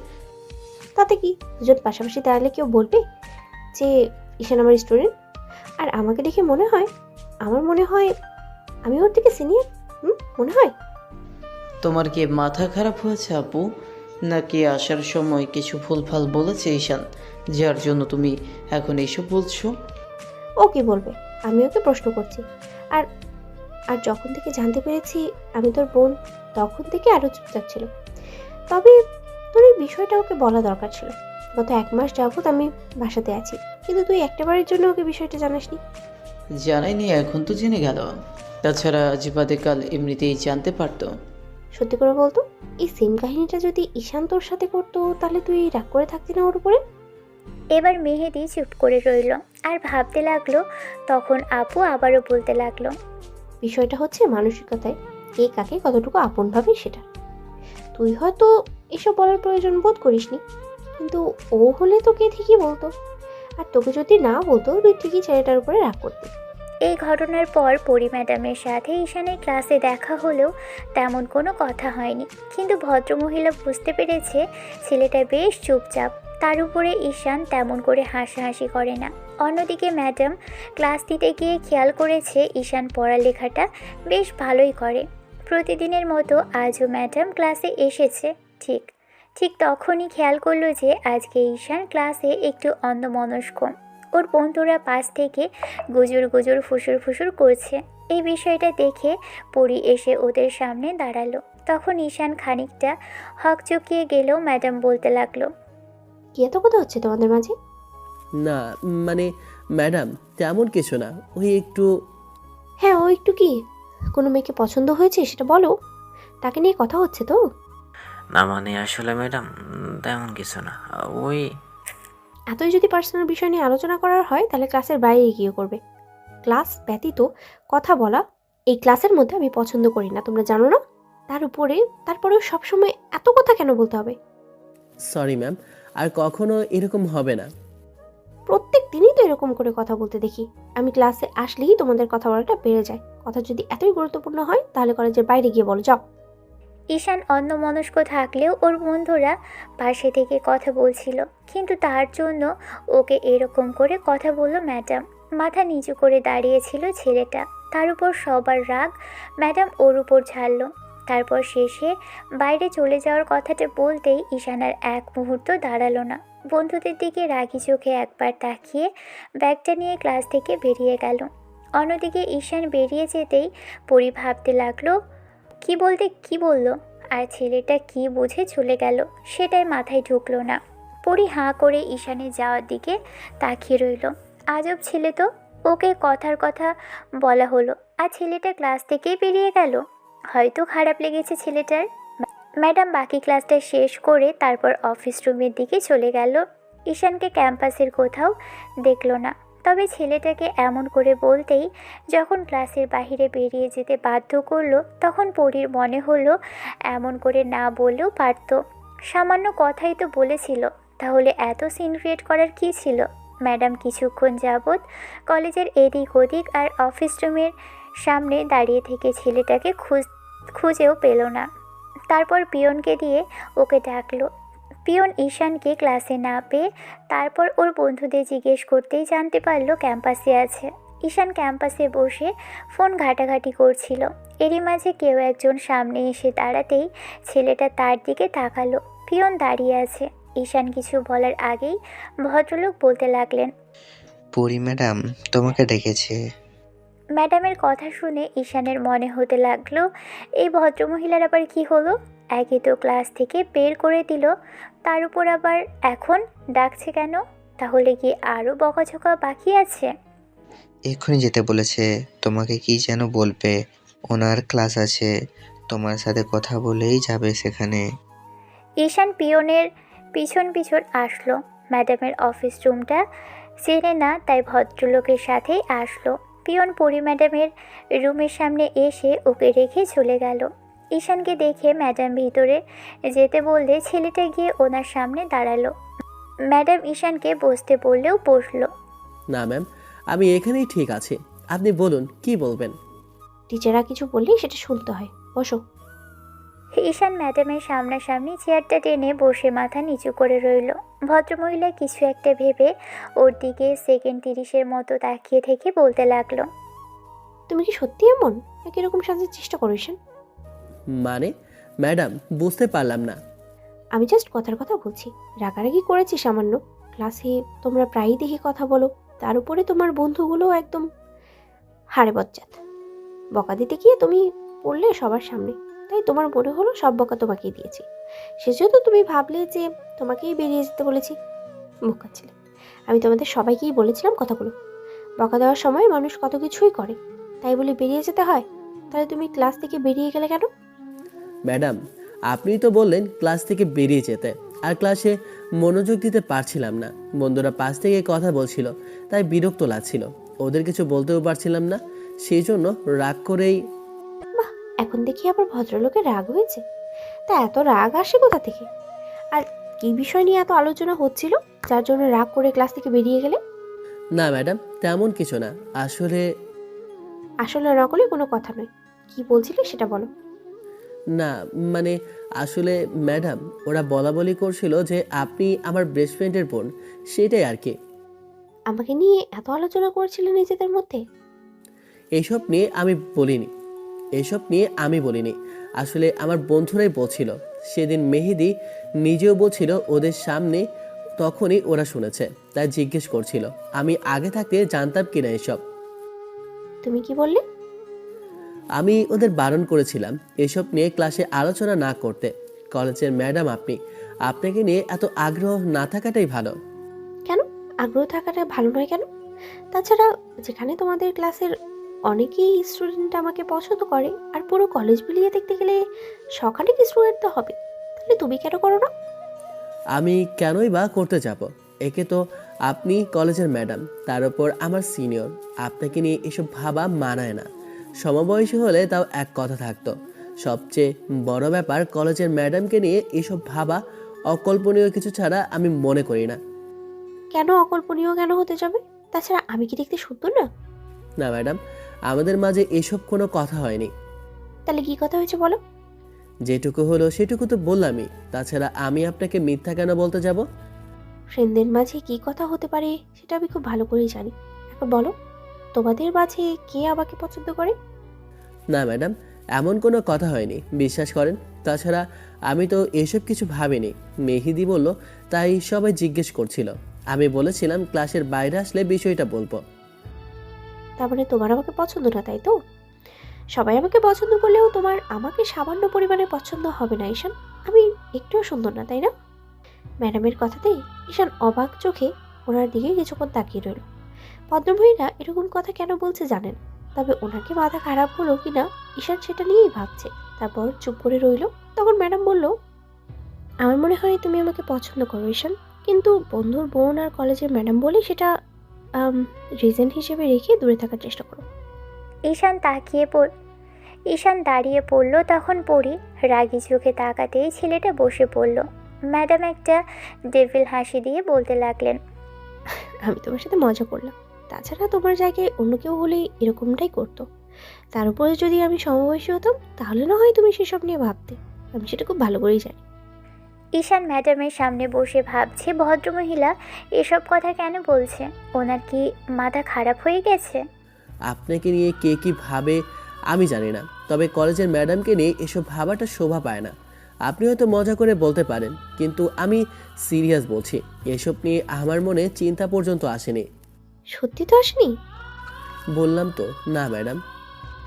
তাতে কি, দুজন পাশাপাশি দাঁড়ালে কেউ বলবে যে ঈশান আমার স্টুডেন্ট? আর আমাকে দেখে আমার মনে হয় আমি ওর থেকে সিনিয়র। মনে হয়। তোমার কি মাথা খারাপ হয়েছে আপু? নাকি আসার সময় কিছু ভুলভাল বলেছে ঈশান, যার জন্য তুমি এখন এইসব বলছো? ও কি বলবে? আমি ওকে প্রশ্ন করছি। আর আর যখন থেকে জানতে পেরেছি আমি তোর বোন, তখন থেকে আরো চুপচাপ ছিল। তবে তোর এই বিষয়টা ওকে বলা দরকার ছিল। গত 1 মাস যাবত আমি বাসাতে আছি, কিন্তু তুই একটাবারের জন্য ওকে বিষয়টা জানাসনি। জানাইনি, এখন তো জেনে গেল। তাছাড়া আজ বাদে কাল এমনিতেই জানতে পারতো। সত্যি করে বলতো, এই সেম কাহিনীটা যদি ঈশান তোর সাথে করতো তাহলে তুই রাগ করে থাকতি না ওর উপরে? এবার মেহেদি চুপ করে রইল আর ভাবতে লাগলো। তখন আপু আবারও বলতে লাগলো, বিষয়টা হচ্ছে মানসিকতায় কে কাকে কতটুকু আপন ভাবে সেটা। তুই হয়তো এসব বলার প্রয়োজন বোধ করিসনি, কিন্তু ও হলে তোকে ঠিকই বলতো। আর তোকে যদি না বলতো তুই ঠিকই ছেলেটার উপরে রাগ করতি। এই ঘটনার পর পরি ম্যাডামের সাথে ঈশানের ক্লাসে দেখা হলেও তেমন কোনো কথা হয়নি, কিন্তু ভদ্রমহিলা বুঝতে পেরেছে ছেলেটা বেশ চুপচাপ। তার উপরে ঈশান তেমন করে হাসাহাসি করে না। অন্যদিকে ম্যাডাম ক্লাস দিতে গিয়ে খেয়াল করেছে ঈশান পড়ালেখাটা বেশ ভালোই করে। প্রতিদিনের মতো আজও ম্যাডাম ক্লাসে এসেছে। ঠিক ঠিক তখনই খেয়াল করলো যে আজকে ঈশান ক্লাসে একটু অন্যমনস্ক। ওর বন্ধুরা পাশ থেকে গুজুর গুজুর ফুসুর ফুসুর করছে। এই বিষয়টা দেখে পরি এসে ওদের সামনে দাঁড়ালো। তখন ঈশান খানিকটা হকচকিয়ে গেলেও ম্যাডাম বলতে লাগলো, কি এত কথা হচ্ছে তোমাদের মাঝে? না মানে ম্যাডাম, তেমন কিছু না, ওই একটু। হ্যাঁ, ও একটু কি? কোনো মেয়েকে পছন্দ হয়েছে সেটা বলো। তাকে নিয়ে কথা হচ্ছে তো? না মানে আসলে ম্যাডাম, তেমন কিছু না। ওই এতই যদি পার্সোনাল বিষয় নিয়ে আলোচনা করার হয় তাহলে ক্লাসের বাইরে গিয়ে করবে। ক্লাস ব্যতীত কথা বলা এই ক্লাসের মধ্যে আমি পছন্দ করি না, তোমরা জানো না? তারপরেও সবসময় এত কথা কেন বলতে হবে? সরি ম্যাম, আর কখনো এরকম হবে না। প্রত্যেক দিনই তো এরকম করে কথা বলতে দেখি। আমি ক্লাসে আসলেই তোমাদের কথা বলাটা বেড়ে যায়। কথা যদি এতই গুরুত্বপূর্ণ হয় তাহলে কলেজের বাইরে গিয়ে বলো, যাও। ঈশান অন্যমনস্ক থাকলেও ওর বন্ধুরা পাশে থেকে কথা বলছিল, কিন্তু তার জন্য ওকে এরকম করে কথা বলল ম্যাডাম। মাথা নিচু করে দাঁড়িয়েছিল ছেলেটা, তার উপর সবার রাগ ম্যাডাম ওর উপর ঝাড়ল। তারপর শেষে বাইরে চলে যাওয়ার কথাটা বলতেই ঈশান আর এক মুহূর্ত দাঁড়ালো না। বন্ধুদের দিকে রাগি চোখে একবার তাকিয়ে ব্যাগটা নিয়ে ক্লাস থেকে বেরিয়ে গেল। অন্যদিকে ঈশান বেরিয়ে যেতেই পরি ভাবতে লাগলো কি বলতে কি বলল, আর ছেলেটা কি বুঝে চলে গেল সেটাই মাথায় ঢুকলো না। পরি হাঁ করে ঈশানের যাওয়ার দিকে তাকিয়ে রইল। আজব ছেলে তো, ওকে কথার কথা বলা হলো আর ছেলেটা ক্লাস থেকেই বেরিয়ে গেল। হয়তো খারাপ লেগেছে ছেলেটার। ম্যাডাম বাকি ক্লাসটা শেষ করে তারপর অফিস রুমের দিকে চলে গেল। ঈশানকে ক্যাম্পাসের কোথাও দেখলো না, তবে ছেলেটাকে এমন করে বলতেই যখন ক্লাসের বাইরে বেরিয়ে যেতে বাধ্য করলো, তখন পরীর মনে হলো এমন করে না বললেও পারত। সামান্য কথাই তো বলেছিল, তাহলে এত সিন ক্রিয়েট করার কী ছিল? ম্যাডাম কিছুক্ষণ যাবৎ কলেজের এদিক ওদিক আর অফিস রুমের সামনে দাঁড়িয়ে থেকে ছেলেটাকে খুঁজেও পেল না। তারপর পিয়নকে দিয়ে ওকে ডাকলো। পিয়ন ঈশানকে ক্লাসে না পেয়ে তারপর ওর বন্ধুদের জিজ্ঞেস করতেই জানতে পারলো ক্যাম্পাসে আছে। ঈশান ক্যাম্পাসে বসে ফোন ঘাটাঘাটি করছিল। এরই মাঝে কেউ একজন সামনে এসে দাঁড়াতেই ছেলেটা তার দিকে তাকালো। পিয়ন দাঁড়িয়ে আছে। ঈশান কিছু বলার আগেই ভদ্রলোক বলতে লাগলেন, পরি ম্যাডাম তোমাকে ডেকেছে। ম্যাডামের কথা শুনে ঈশানের মনে হতে লাগলো এই ভদ্রমহিলার আবার কি হলো? একে তো ক্লাস থেকে বের করে দিল, তার উপর আবার এখন ডাকছে কেন? তাহলে কি আরও বকাঝকা বাকি আছে? এক্ষুনি যেতে বলেছে, তোমাকে কি যেন বলবে। ওনার ক্লাস আছে, তোমার সাথে কথা বলেই যাবে সেখানে। ঈশান পিয়নের পিছন পিছন আসলো। ম্যাডামের অফিস রুমটা চেনে না, তাই ভদ্রলোকের সাথেই আসলো। পিয়ন পরি ম্যাডামের রুমের সামনে এসে ওকে রেখে চলে গেল। ঈশানকে দেখে ম্যাডাম ভিতরে যেতে বললে ছেলেটা গিয়ে ওনার সামনে দাঁড়ালো। ম্যাডাম ঈশানকে বসতে বললেও বসলো। না ম্যাম, আমি এখানেই ঠিক আছি, আপনি বলুন কি বলবেন। টিচাররা কিছু বললেই সেটা শুনতে হয়, বসো। ঈশান ম্যাডামের সামনাসামনি চেয়ারটা টেনে বসে মাথা নিচু করে রইল। ভদ্রমহিলা কিছু একটা ভেবে ওর দিকে সেকেন্ড 30-এর মতো তাকিয়ে থেকে বলতে লাগলো, তুমি কি সত্যি এমন, নাকি এরকম সাজার চেষ্টা করো ঈশান? মানে ম্যাডাম, বুঝতে পারলাম না। আমি জাস্ট কথার কথা বলছি। রাগারাগি করেছি সামান্য। ক্লাসে তোমরা প্রায়ই দেখি কথা বলো, তার উপরে তোমার বন্ধুগুলো একদম হাড়ে বজ্জাত। বকা দিতে গিয়ে তুমি পড়লে সবার সামনে, তাই তোমার মনে হলো সব বকা তোমাকেই দিয়েছি। সেজন্য তুমি ভাবলে যে তোমাকেই বেরিয়ে যেতে বলেছি। বোকা ছিলে। আমি তোমাদের সবাইকেই বলেছিলাম কথাগুলো। বকা দেওয়ার সময় মানুষ কত কিছুই করে, তাই বলে বেরিয়ে যেতে হয়? তাহলে তুমি ক্লাস থেকে বেরিয়ে গেলে কেন? ম্যাডাম, আপনি তো বললেন ক্লাস থেকে বেরিয়ে যেতে, আর ক্লাসে মনোযোগ দিতে পারছিলাম না। বন্ধুরা পাশ থেকে কথা বলছিল, তাই বিরক্ত লাগছিল। ওদের কিছু বলতেও পারছিলাম না, সেই জন্য রাগ করেই। বাহ, এখন দেখি আবার ভদ্রলোকের রাগ হয়েছে। তা এত রাগ আসে কোথা থেকে? আর কি বিষয় নিয়ে এত আলোচনা হচ্ছিল যার জন্য রাগ করে ক্লাস থেকে বেরিয়ে গেলে? না ম্যাডাম, তেমন কিছু না। আসলে আসলে নকলে কোনো কথা নয়। কি বলছিলে সেটা বলো। না, মানে আসলে ম্যাডাম, ওরা বলা বলি করছিল যে আপনি আমার বেস্ট ফ্রেন্ডের বোন, সেটাই আর কি। আমাকে নিয়ে এত আলোচনা করছিলে নিজেদের মধ্যে? এইসব নিয়ে আমি বলিনি। আসলে আমার বন্ধুরাই বলছিল। সেদিন মেহেদি নিজেও বলছিল ওদের সামনে, তখনই ওরা শুনেছে, তাই জিজ্ঞেস করছিল আমি আগে থাকতে জানতাম কিনা এসব। তুমি কি বললে? আমি ওদের বারণ করেছিলাম এসব নিয়ে ক্লাসে আলোচনা না করতে। কলেজের ম্যাডাম আপনি, আপনাকে নিয়ে এত আগ্রহ না থাকাটাই ভালো। কেন আগ্রহ থাকাটা ভালো নয় কেন? তাছাড়া যেখানে তোমাদের ক্লাসের অনেকেই স্টুডেন্ট আমাকে পছন্দ করে, আর পুরো কলেজ মিলিয়ে দেখতে গেলে সকালে স্টুডেন্ট তো হবে, তাহলে তুমি কেন করো না? আমি কেনই বা করতে যাব? একে তো আপনি কলেজের ম্যাডাম, তার উপর আমার সিনিয়র। আপনাকে নিয়ে এসব ভাবা মানায় না। সমবয়সী হলে তাও এক কথা থাকতো। সবচেয়ে বড় ব্যাপার, কলেজের ম্যাডামকে নিয়ে এসব ভাবা অকল্পনীয় কিছু ছাড়া আমি মনে করি না। কেন অকল্পনীয় কেন হতে যাবে? তাছাড়া আমি কি দেখতে সুন্দর না? না ম্যাডাম, আমাদের মাঝে এসব কোনো কথা হয়নি। তাহলে কি কথা হয়েছে বলো? যেটুকু হলো সেটুকু তো বললামই। তাছাড়া আমি আপনাকে মিথ্যা কেন বলতে যাব? ফ্রেন্ডদের মাঝে কি কথা হতে পারে সেটা আমি খুব ভালো করেই জানি। এখন বলো, তোমাদের মাঝে কে আমাকে পছন্দ করে? না ম্যাডাম, এমন কোনো কথা হয়নি, বিশ্বাস করেন। তাছাড়া আমি তো এসব কিছু ভাবিনি। মেহেদি বলল, তাই সবাই জিজ্ঞেস করছিল। আমি বলেছিলাম ক্লাসের বাইরে আসলে বিষয়টা বলবো। তার মানে তোমার আমাকে পছন্দ না, তাই তো? সবাই আমাকে পছন্দ করলেও তোমার আমাকে সামান্য পরিমাণে পছন্দ হবে না ঈশান। আমি একটুও সুন্দর না, তাই না? ম্যাডামের কথাতেই ঈশান অবাক চোখে ওনার দিকে কিছুক্ষণ তাকিয়ে রইল। ভদ্রমহিলা এরকম কথা কেন বলছে জানেন, তবে ওনাকে মাথা খারাপ হলো কিনা ঈশান সেটা নিয়েই ভাবছে। তারপর চুপ করে রইল। তখন ম্যাডাম বলল, আমার মনে হয় তুমি আমাকে পছন্দ করো ঈশান, কিন্তু বন্ধুর বোন আর কলেজের ম্যাডাম বলে সেটা রিজন হিসেবে রেখে দূরে থাকার চেষ্টা করো। ঈশান দাঁড়িয়ে পড়ল। তখন পরি রাগী চোখে তাকাতেই ছেলেটা বসে পড়ল। ম্যাডাম একটা ডেভিল হাসি দিয়ে বলতে লাগলেন, আমি তোমার সাথে মজা করলাম। তাছাড়া তোমার জায়গায় অন্য কেউ হলে এরকমটাই করতো। তার উপরে যদি আমি সমবয়সী হতাম তাহলে না হয় তুমি সেসব নিয়ে ভাবতে। আমি সেটা খুব ভালো করেই জানি। ঈশান ম্যাডামের সামনে বসে ভাবছে, ভদ্রমহিলা এসব কথা কেন বলছে? ওনার কি মাথা খারাপ হয়ে গেছে? আপনাকে নিয়ে কে কি ভাবে আমি জানি না, তবে কলেজের ম্যাডামকে নিয়ে এসব ভাবাটা শোভা পায় না। আপনি হয়তো মজা করে বলতে পারেন, কিন্তু আমি সিরিয়াস বলছি। এসব নিয়ে আমার মনে চিন্তা পর্যন্ত আসেনি। সত্যি তো আসেনি? বললাম তো না ম্যাডাম।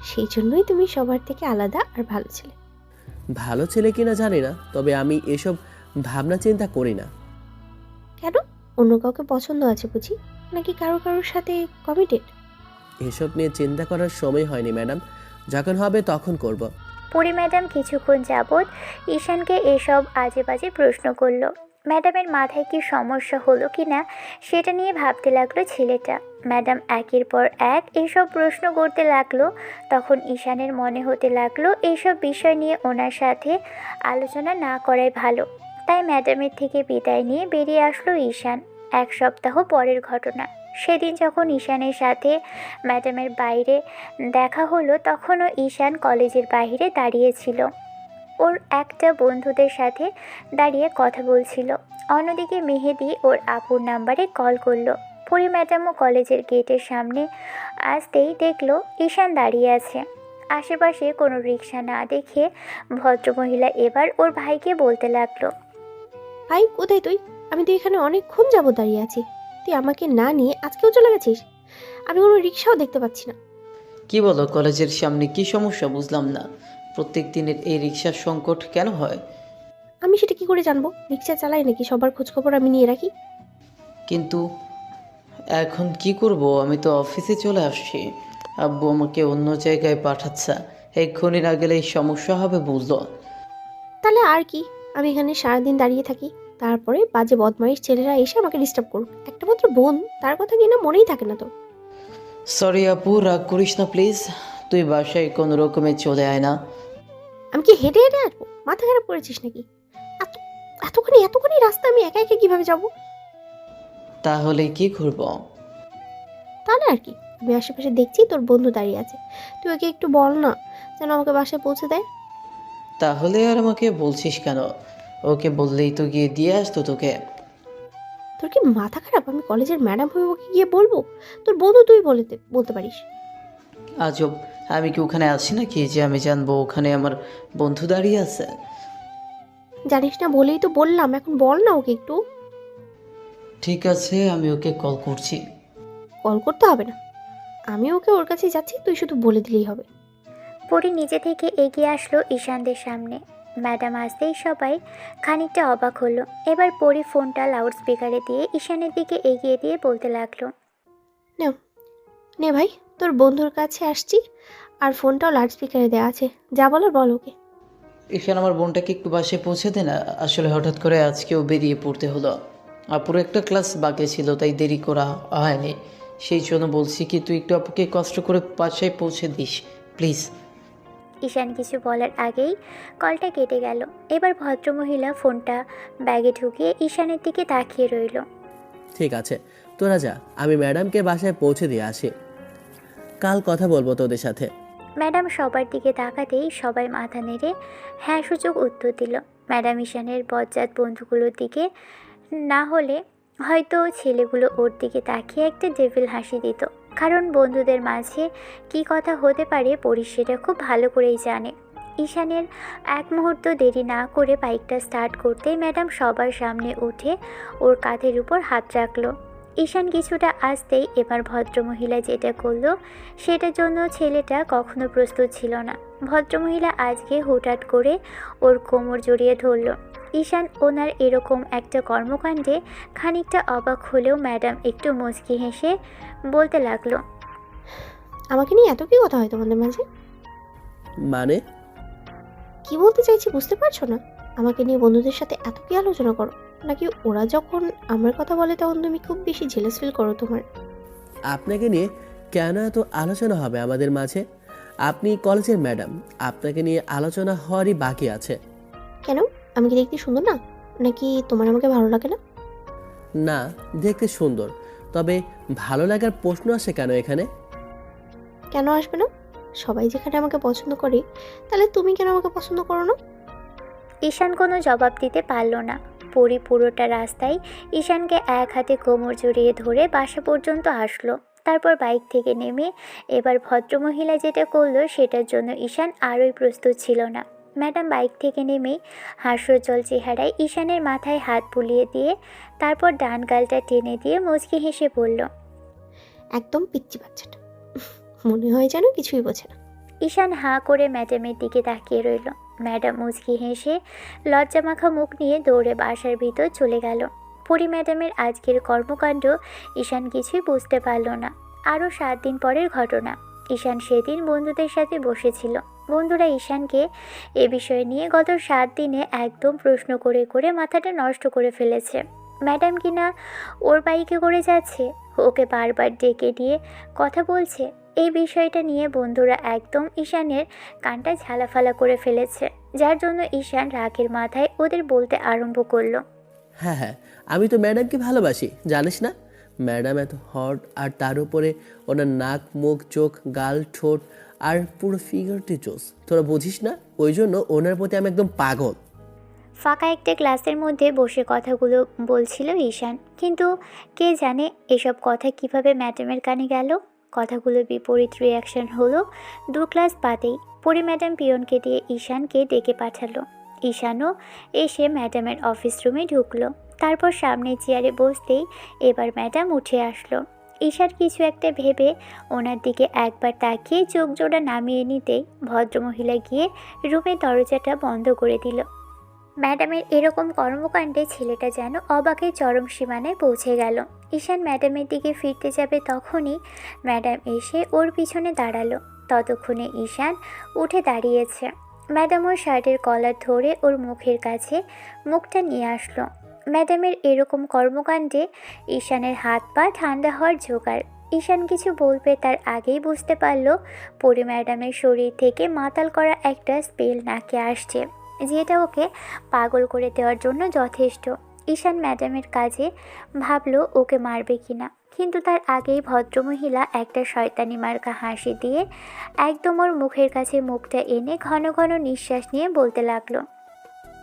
সেই জন্যই তুমি সবার থেকে আলাদা আর ভালো ছেলে। ভালো ছেলে কিনা জানি না, তবে আমি এসব ভাবনা চিন্তা করি না। কেন? অন্য কাউকে পছন্দ আছে বুঝি? নাকি কারোর সাথে কমিটেড? এসব নিয়ে চিন্তা করার সময় হয়নি ম্যাডাম, যখন হবে তখন করব। পরি ম্যাডাম কিছুক্ষণ যাবৎ ঈশানকে এসব আজে বাজে প্রশ্ন করলো। ম্যাডামের মাথায় কি সমস্যা হলো কি না সেটা নিয়ে ভাবতে লাগলো ছেলেটা। ম্যাডাম একের পর এক এসব প্রশ্ন করতে লাগলো। তখন ঈশানের মনে হতে লাগলো এইসব বিষয় নিয়ে ওনার সাথে আলোচনা না করাই ভালো। তাই ম্যাডামের থেকে বিদায় নিয়ে বেরিয়ে আসলো ঈশান। এক সপ্তাহ পরের ঘটনা। সেদিন যখন ঈশানের সাথে ম্যাডামের বাইরে দেখা হলো, তখনও ঈশান কলেজের বাইরে দাঁড়িয়েছিল। ওর একটা বন্ধুদের সাথে দাঁড়িয়ে কথা বলছিল। অন্যদিকে মেহেদি ওর আপুর নাম্বারে কল করলো। পরি ম্যাডামও কলেজের গেটের সামনে আসতেই দেখলো ঈশান দাঁড়িয়ে আছে। আশেপাশে কোনো রিক্সা না দেখে ভদ্রমহিলা এবার ওর ভাইকে বলতে লাগলো, ভাই কোথায় তুই? আমি তো এখানে অনেকক্ষণ যাবো দাঁড়িয়ে আছি। তুই আমাকে না নিয়ে আজকেও চলে গেছিস? আমি কোনো রিক্সাও দেখতে পাচ্ছি না। কি বলো, কলেজের সামনে কি সমস্যা বুঝলাম না। প্রত্যেক দিনের এই রিক্সার সংকট কেন হয়? আমি সেটা কি করে জানবো? রিক্সা চালাই নাকি সবার খোঁজখবর আমি নিয়ে রাখি? কিন্তু এখন কি করব? আমি তো অফিসে চলে আসছি। আব্বু আমাকে অন্য জায়গায় পাঠাচ্ছে। এক্ষুনি না গেলে এই সমস্যা হবে বুঝলো। তাহলে আর কি, আমি এখানে সারাদিন দাঁড়িয়ে থাকি, তারপরে বাজে বদমাইশ ছেলেরা এসে আমাকে ডিস্টার্ব করুক। একটা মাত্র বোন, তার কথা কি না মনেই থাকে না তোর? সরি আপু, রাগ করিস না প্লিজ। তুই বাসায় কোনো রকমে চলে আয় না। আমি কি হেঁটে হেঁটে আসবো? মাথা খারাপ করেছিস নাকি? এত- এতখানি রাস্তা আমি একা একা কিভাবে যাব? তাহলে কি করব? তাহলে আর কি, আমি আশেপাশে দেখছি তোর বন্ধু দাঁড়িয়ে আছে, তুই ওকে একটু বল না যেন আমাকে বাসায় পৌঁছে দেয়। তাহলে আর আমাকে বলছিস কেন? ওকে বললেই তো গিয়ে দিয়ে আসতো তোকে। তোর কি মাথা খারাপ? আমি কলেজের ম্যাডাম হয়ে ওকে গিয়ে বলবো? তোর বন্ধু তুই বলতে পারিস। আজব, আমি কি ওখানে আছি নাকি যে আমি জানবো ওখানে আমার বন্ধু দাঁড়িয়ে আছে? জানিস না বলেই তো বললাম, এখন বল না ওকে একটু। ঠিক আছে, আমি ওকে কল করছি। কল করতে হবে না, আমি ওকে ওর কাছে যাচ্ছি, তুই শুধু বলে দিলেই হবে। পরি নিজে থেকে এগিয়ে আসলো ঈশানদের সামনে। ম্যাডাম আসতেই সবাই খানিকটা অবাক হলো। এবার পরি ফোনটা লাউড স্পিকারে দিয়ে ঈশানের দিকে এগিয়ে দিয়ে বলতে লাগলো, নে ভাই, তোর বন্ধুর কাছে আসছি, আর ফোনটাও লাউড স্পিকারে দেওয়া আছে, যা বলার বল ওকে। ঈশান, আমার বোনটাকে একটু বাসায় পৌঁছে দে না। আসলে হঠাৎ করে আজকেও বেরিয়ে পড়তে হলো। আপুর একটা ক্লাস বাকি ছিল, তাই দেরি করা হয়নি। সেই জন্য বলছি কি তুই একটু আপুকে কষ্ট করে বাসায় পৌঁছে দিস প্লিজ। ঈশান কিছু বলার আগেই কলটা কেটে গেল। এবার ভদ্রমহিলা ফোনটা ব্যাগে ঢুকিয়ে ঈশানের দিকে তাকিয়ে রইল। ঠিক আছে, তোরা যা, আমি ম্যাডামকে বাসায় পৌঁছে দিয়ে আসি। কাল কথা বলবো তোদের সাথে। ম্যাডাম সবার দিকে তাকাতেই সবাই মাথা নেড়ে হ্যাঁ সূচক উত্তর দিল। ম্যাডাম ঈশানের বজ্জাত বন্ধুগুলোর দিকে না হলে হয়তো ছেলেগুলো ওর দিকে তাকিয়ে একটা ডেভিল হাসি দিত, কারণ বন্ধুদের মাঝে কী কথা হতে পারে পরি সেটা খুব ভালো করেই জানে। ঈশানের এক মুহূর্ত দেরি না করে বাইকটা স্টার্ট করতেই ম্যাডাম সবার সামনে উঠে ওর কাঁধের উপর হাত রাখলো। ঈশান কিছুটা আসতেই এবার ভদ্রমহিলা যেটা করলো সেটার জন্য ছেলেটা কখনো প্রস্তুত ছিল না। ভদ্রমহিলা আজকে হুটহাট করে ওর কোমর জড়িয়ে ধরল। ঈশান ওনার এরকম একটা কর্মকাণ্ডে খানিকটা অবাক হলেও ম্যাডাম একটু মুচকি হেসে বলতে লাগলো, আমাকে নিয়ে এত কি কথা হয় তোমাদের মাঝে? মানে? কি বলতে চাইছি বুঝতে পারছো না? আমাকে নিয়ে বন্ধুদের সাথে এত কি আলোচনা করো? নাকি ওরা যখন আমার কথা বলে তখন তুমি খুব বেশি জেলাস ফিল করো তোমার? আপনাকে নিয়ে কেন এত আলোচনা হবে আমাদের মাঝে? আপনি কলেজের ম্যাডাম, আপনাকে নিয়ে আলোচনা হওয়ারই বাকি আছে। কেন? আমি কি দেখতে সুন্দর না? নাকি তোমার আমাকে ভালো লাগে না? না, দেখতে সুন্দর, তবে ভালো লাগার প্রশ্ন আসে কেন এখানে? কেন আসবে না? সবাই যেখানে আমাকে পছন্দ করে, তাহলে তুমি কেন আমাকে পছন্দ করো না? ঈশান কোনো জবাব দিতে পারল না। পরি পুরোটা রাস্তায় ঈশানকে এক হাতে কোমর জড়িয়ে ধরে বাসা পর্যন্ত আসলো। তারপর বাইক থেকে নেমে এবার ভদ্রমহিলা যেটা করলো সেটার জন্য ঈশান আরোই প্রস্তুত ছিল না। ম্যাডাম বাইক থেকে নেমেই হাস্যোজ্জ্বল চেহারায় ঈশানের মাথায় হাত বুলিয়ে দিয়ে তারপর ডান গালটা টেনে দিয়ে মুচকি হেসে বলল, একদম পিচ্চি বাচ্চাটা, মনে হয় যেন কিছুই বোঝে না। ঈশান হাঁ করে ম্যাডামের দিকে তাকিয়ে রইল। ম্যাডাম মুচকি হেসে লজ্জামাখা মুখ নিয়ে দৌড়ে বাসার ভিতর চলে গেল। পরি ম্যাডামের আজকের কর্মকাণ্ড ঈশান কিছুই বুঝতে পারল না। আরও 7 দিন পরের ঘটনা। ঈশান সেদিন বন্ধুদের সাথে বসেছিল। বন্ধুরা ঈশানকে এ বিষয় নিয়ে গত 7 দিনে একদম প্রশ্ন করে করে মাথাটা নষ্ট করে ফেলেছে। ম্যাডাম কিনা ওর বাইকে করে যাচ্ছে, ওকে বারবার ডেকে নিয়ে কথা বলছে। এই বিষয়টা নিয়ে বন্ধুরা একদম ঈশানের কানটা ঝালাফালা করে ফেলেছে, যার জন্য ঈশান রাগের মাথায় ওদের বলতে আরম্ভ করলো, হ্যাঁ হ্যাঁ, আমি তো ম্যাডামকে ভালোবাসি, জানিস না? ম্যাডাম এত হট, আর তার উপরে ওনার নাক, মুখ, চোখ, গাল, ঠোঁট আর পুরো ফিগারটি চোস, তোরা বুঝিস না? ওই জন্য ওনার প্রতি আমি একদম পাগল। ফাঁকা একটা ক্লাসের মধ্যে বসে কথাগুলো বলছিল ঈশান, কিন্তু কে জানে এসব কথা কিভাবে ম্যাডামের কানে গেল। কথাগুলো বিপরীত রিয়াকশন হলো 2 ক্লাস বাদেই। পরি ম্যাডাম পিয়নকে দিয়ে ঈশানকে ডেকে পাঠালো। ঈশানও এসে ম্যাডামের অফিস রুমে ঢুকলো। তারপর সামনে চেয়ারে বসতেই এবার ম্যাডাম উঠে আসলো। ঈশান কিছু একটা ভেবে ওনার দিকে একবার তাকিয়ে চোখ জোড়া নামিয়ে নিতেই ভদ্রমহিলা গিয়ে রুমের দরজাটা বন্ধ করে দিল। ম্যাডামের এরকম কর্মকাণ্ডে ছেলেটা যেন অবাকের চরম সীমানায় পৌঁছে গেল। ঈশান ম্যাডামের দিকে ফিরতে যাবে তখনই ম্যাডাম এসে ওর পিছনে দাঁড়ালো। ততক্ষণে ঈশান উঠে দাঁড়িয়েছে। ম্যাডাম ওর শার্টের কলার ধরে ওর মুখের কাছে মুখটা নিয়ে আসলো। ম্যাডামের এরকম কর্মকাণ্ডে ঈশানের হাত পা ঠান্ডা হওয়ার জোগাড়। ঈশান কিছু বলবে তার আগেই বুঝতে পারল পরি ম্যাডামের শরীর থেকে মাতাল করা একটা স্পেল নাকে আসছে, যেটা ওকে পাগল করে দেওয়ার জন্য যথেষ্ট। ঈশান ম্যাডামের কাজে ভাবলো ওকে মারবে কিনা, কিন্তু তার আগেই ভদ্রমহিলা একটা শয়তানি মার্কা হাসি দিয়ে একদম ওর মুখের কাছে মুখটা এনে ঘন ঘন নিঃশ্বাস নিয়ে বলতে লাগলো,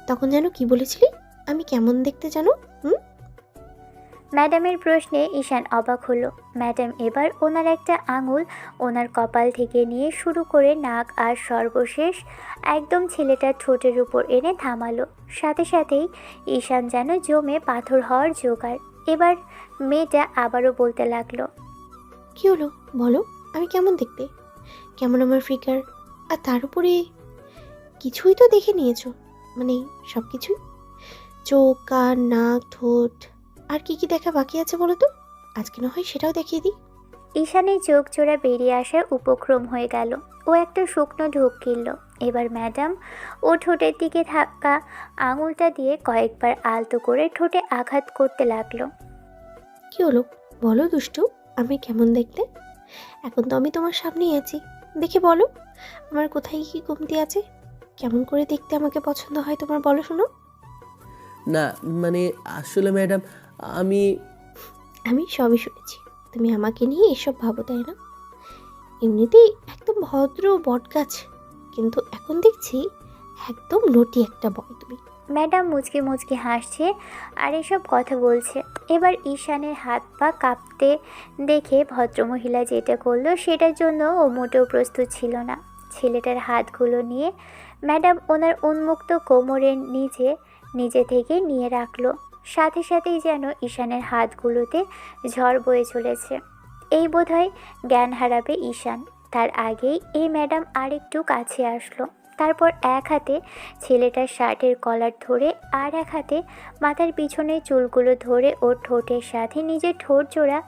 তখন যেন কি বলেছিলি? আমি কেমন দেখতে জানো? ম্যাডামের প্রশ্নে ঈশান অবাক হলো। ম্যাডাম এবার ওনার একটা আঙুল ওনার কপাল থেকে নিয়ে শুরু করে নাক আর সর্বশেষ একদম ছেলেটার ঠোঁটের উপর এনে থামালো। সাথে সাথেই ঈশান যেন জমে পাথর হওয়ার জোগাড়। এবার মেয়েটা আবারও বলতে লাগলো, কি হলো বলো, আমি কেমন দেখতে? কেমন আমার ফিগার? আর তার উপরে কিছুই তো দেখে নিয়েছো, মানে সব কিছুই, চোখ, কান, নাক, ঠোঁট, আর কি কি দেখা বাকি আছে বলো তো? আজকে না হয় সেটাও দেখিয়ে দিই। ঈশানের চোখ জোড়া বেরিয়ে আসার উপক্রম হয়ে গেল। ও একটা শুকনো ঢোক গিলল। এবার ম্যাডাম ও ঠোঁটের দিকে থাকা আঙুলটা দিয়ে কয়েকবার আলতো করে ঠোঁটে আঘাত করতে লাগলো। কি হলো বলো দুষ্টু, আমি কেমন দেখতে? এখন তো আমি তোমার সামনেই আছি, দেখে বলো আমার কোথায় কি কমতি আছে? কেমন করে দেখতে আমাকে পছন্দ হয় তোমার বলো শোনো? না মানে আসলে ম্যাডাম আমি আমি সবই শুনেছি। তুমি আমাকে নিয়ে এসব ভাবো তাই না? এমনিতেই একদম ভদ্র বটগাছ, কিন্তু এখন দেখছি একদম নটি একটা বয় তুমি। ম্যাডাম মুচকি মুচকি হাসছে আর এসব কথা বলছে। এবার ঈশানের হাত পা কাঁপতে দেখে ভদ্রমহিলা যেটা করলো সেটার জন্য ও মোটেও প্রস্তুত ছিল না। ছেলেটার হাতগুলো নিয়ে ম্যাডাম ওনার উন্মুক্ত কোমরের নিজে থেকে নিয়ে রাখলো। সাথে সাথেই যেন ঈশানের হাতগুলোতে ঝড় বয়ে চলেছে। এই বোধহয় জ্ঞান হারাবে ঈশান। তার আগেই এই ম্যাডাম আরেকটু কাছে আসলো। তারপর এক হাতে ছেলেটার শার্টের কলার ধরে আর এক হাতে মাথার পিছনের চুলগুলো ধরে ওর ঠোঁটের সাথে নিজের ঠোঁট জোড়া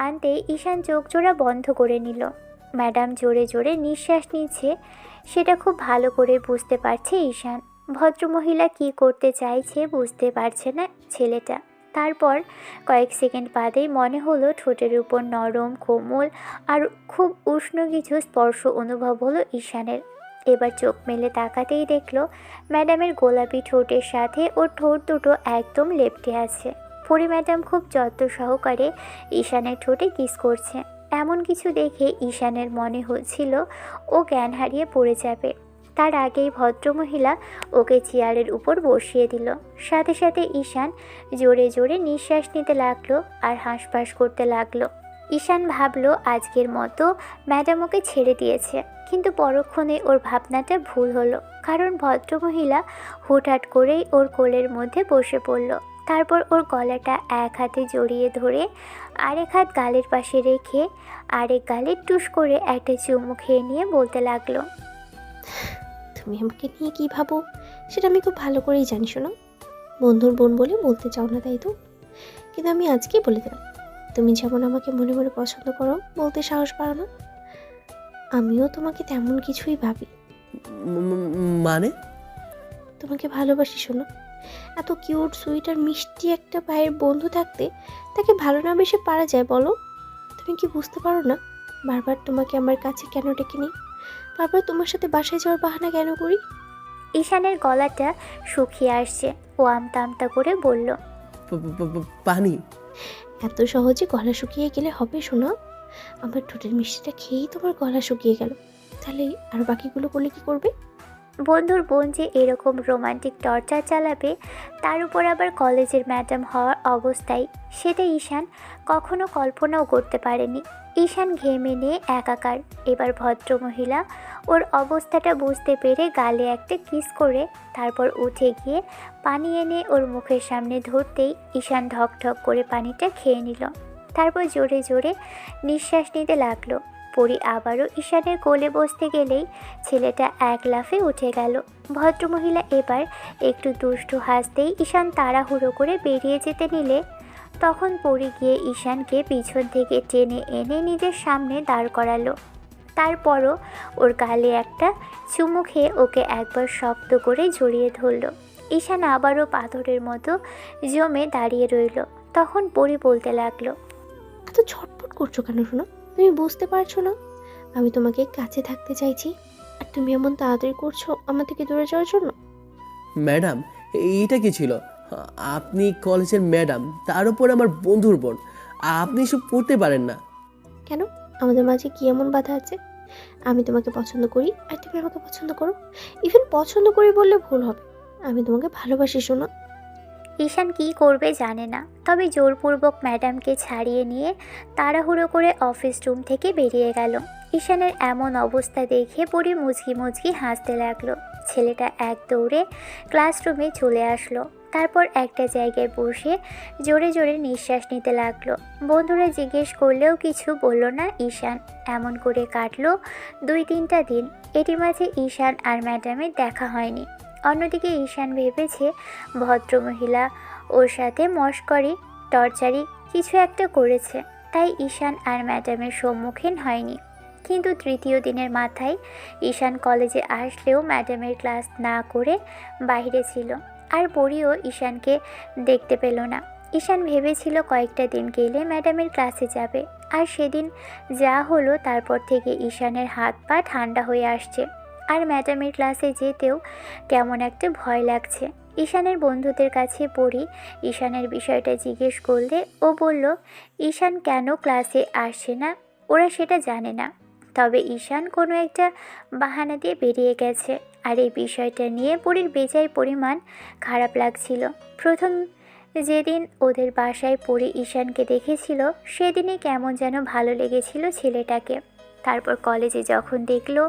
আনতে ঈশান চোখ জোড়া বন্ধ করে নিল। ম্যাডাম জোরে জোরে নিঃশ্বাস নিচ্ছে, সেটা খুব ভালো করে বুঝতে পারছে ঈশান। ভদ্রমহিলা কী করতে চাইছে বুঝতে পারছে না ছেলেটা। তারপর কয়েক সেকেন্ড বাদেই মনে হলো ঠোঁটের উপর নরম কোমল আর খুব উষ্ণ কিছু স্পর্শ অনুভব হলো ঈশানের। এবার চোখ মেলে তাকাতেই দেখলো ম্যাডামের গোলাপি ঠোঁটের সাথে ওর ঠোঁট দুটো একদম লেপ্টে আছে। পরি ম্যাডাম খুব যত্ন সহকারে ঈশানের ঠোঁটে কিস করছে। এমন কিছু দেখে ঈশানের মনে হচ্ছিল ও জ্ঞান হারিয়ে পড়ে যাবে। তার আগেই ভদ্রমহিলা ওকে চেয়ারের উপর বসিয়ে দিল। সাথে সাথে ঈশান জোরে জোরে নিঃশ্বাস নিতে লাগলো আর হাঁসফাঁস করতে লাগলো। ঈশান ভাবলো আজকের মতো ম্যাডাম ওকে ছেড়ে দিয়েছে, কিন্তু পরক্ষণে ওর ভাবনাটা ভুল হলো, কারণ ভদ্রমহিলা হুটহাট করেই ওর কোলের মধ্যে বসে পড়ল। তারপর ওর গলাটা এক হাতে জড়িয়ে ধরে আরেক হাত গালের পাশে রেখে আরেক গালে টুস করে একটা চুমু খেয়ে নিয়ে বলতে লাগলো, তুমি আমাকে নিয়ে কি ভাবো সেটা আমি খুব ভালো করেই জানি শোনো। বন্ধুর বোন বলে বলতে চাও না তাই তো? কিন্তু আমি আজকেই বলে দিলাম, তুমি যেমন আমাকে মনে মনে পছন্দ করো, বলতে সাহস পাও না, আমিও তোমাকে তেমন কিছুই ভাবি। মানে তোমাকে ভালোবাসি শোনো। এত কিউট সুইট আর মিষ্টি একটা ভাইয়ের বন্ধু থাকতে তাকে ভালো না বেশি পারা যায় বলো? তুমি কি বুঝতে পারো না বারবার তোমাকে আমার কাছে কেন ডেকে নিই? বারবার তোমার সাথে বাসায় যাওয়ার বাহানা কেন করি? ঈশানের গলাটা শুকিয়ে আসছে। ও আমতা আমতা করে বলল, পানি। এত সহজে গলা শুকিয়ে গেলে হবে শোনা? আমার ঠোঁটের মিষ্টিটা খেয়েই তোমার গলা শুকিয়ে গেল, তাহলে আর বাকিগুলো করলে কি করবে? বন্ধুর বোন যে এরকম রোমান্টিক টর্চার চালাবে, তার উপর আবার কলেজের ম্যাডাম হওয়ার অবস্থায়, সেটা ঈশান কখনো কল্পনাও করতে পারেনি। ঈশান ঘেমে নিয়ে একাকার। এবার ভদ্রমহিলা ওর অবস্থাটা বুঝতে পেরে গালে একটা কিস করে তারপর উঠে গিয়ে পানি এনে ওর মুখের সামনে ধরতেই ঈশান ঢক ঢক করে পানিটা খেয়ে নিল। তারপর জোরে জোরে নিঃশ্বাস নিতে লাগলো। পরি আবারও ঈশানের কোলে বসতে গেলেই ছেলেটা এক লাফে উঠে গেল। ভদ্রমহিলা এবার একটু দুষ্টু হাসতেই ঈশান তাড়াহুড়ো করে বেরিয়ে যেতে নিলে তখন পরি গিয়ে ঈশানকে পিছন থেকে টেনে এনে নিজের সামনে দাঁড় করালো। তারপরও ওর গালে একটা চুমু খেয়ে ওকে একবার শক্ত করে জড়িয়ে ধরল। ঈশান আবারও পাথরের মতো জমে দাঁড়িয়ে রইল। তখন পরি বলতে লাগলো, এত ছটফট করছো কেন শোনো? তুমি বুঝতে পারছো না আমি তোমাকে কাছে থাকতে চাইছি, আর তুমি এমন তাড়াতাড়ি করছো আমার থেকে দূরে যাওয়ার জন্য? ম্যাডাম এইটা কি ছিল? আপনি কলেজের ম্যাডাম, তার উপর আমার বন্ধুর বোন, আপনি এসব করতে পারেন না। কেন? আমাদের মাঝে কি এমন বাধা আছে? আমি তোমাকে পছন্দ করি আর তুমি আমাকে পছন্দ করো। ইভেন পছন্দ করি বললে ভুল হবে, আমি তোমাকে ভালোবাসি শোনো। ঈশান কী করবে জানে না, তবে জোরপূর্বক ম্যাডামকে ছাড়িয়ে নিয়ে তাড়াহুড়ো করে অফিস রুম থেকে বেরিয়ে গেল। ঈশানের এমন অবস্থা দেখে পরি মুচকি মুচকি হাসতে লাগলো। ছেলেটা এক দৌড়ে ক্লাসরুমে চলে আসলো। তারপর একটা জায়গায় বসে জোরে জোরে নিঃশ্বাস নিতে লাগলো। বন্ধুরা জিজ্ঞেস করলেও কিছু বলল না ঈশান। এমন করে কাটলো 2-3টা দিন। এটির মাঝে ঈশান আর ম্যাডামের দেখা হয়নি। অন্যদিকে ঈশান ভেবেছে ভদ্রমহিলা ওর সাথে মশকরি টর্চারি কিছু একটা করেছে, তাই ঈশান আর ম্যাডামের সম্মুখীন হয়নি। কিন্তু 3য় দিনের মাথায় ঈশান কলেজে আসলেও ম্যাডামের ক্লাস না করে বাইরে ছিল। আর পরিও ঈশানকে দেখতে পেল না। ঈশান ভেবেছিল কয়েকটা দিন গেলে ম্যাডামের ক্লাসে যাবে, আর সেদিন যা হলো তারপর থেকে ঈশানের হাত পা ঠান্ডা হয়ে আসছে। আর ম্যাডামের ক্লাসে যেতেও কেমন একটা ভয় লাগছে। ঈশানের বন্ধুদের কাছে পড়ি ঈশানের বিষয়টা জিজ্ঞেস করলে ও বলল ঈশান কেন ক্লাসে আসছে না ওরা সেটা জানে না, তবে ঈশান কোনো একটা বাহানা দিয়ে বেরিয়ে গেছে। আর এই বিষয়টা নিয়ে পরীর বেজায় পরিমাণ খারাপ লাগছিল। প্রথম যেদিন ওদের বাসায় পরী ঈশানকে দেখেছিল সেদিনই কেমন যেন ভালো লেগেছিল ছেলেটাকে। তারপর কলেজে যখন দেখলো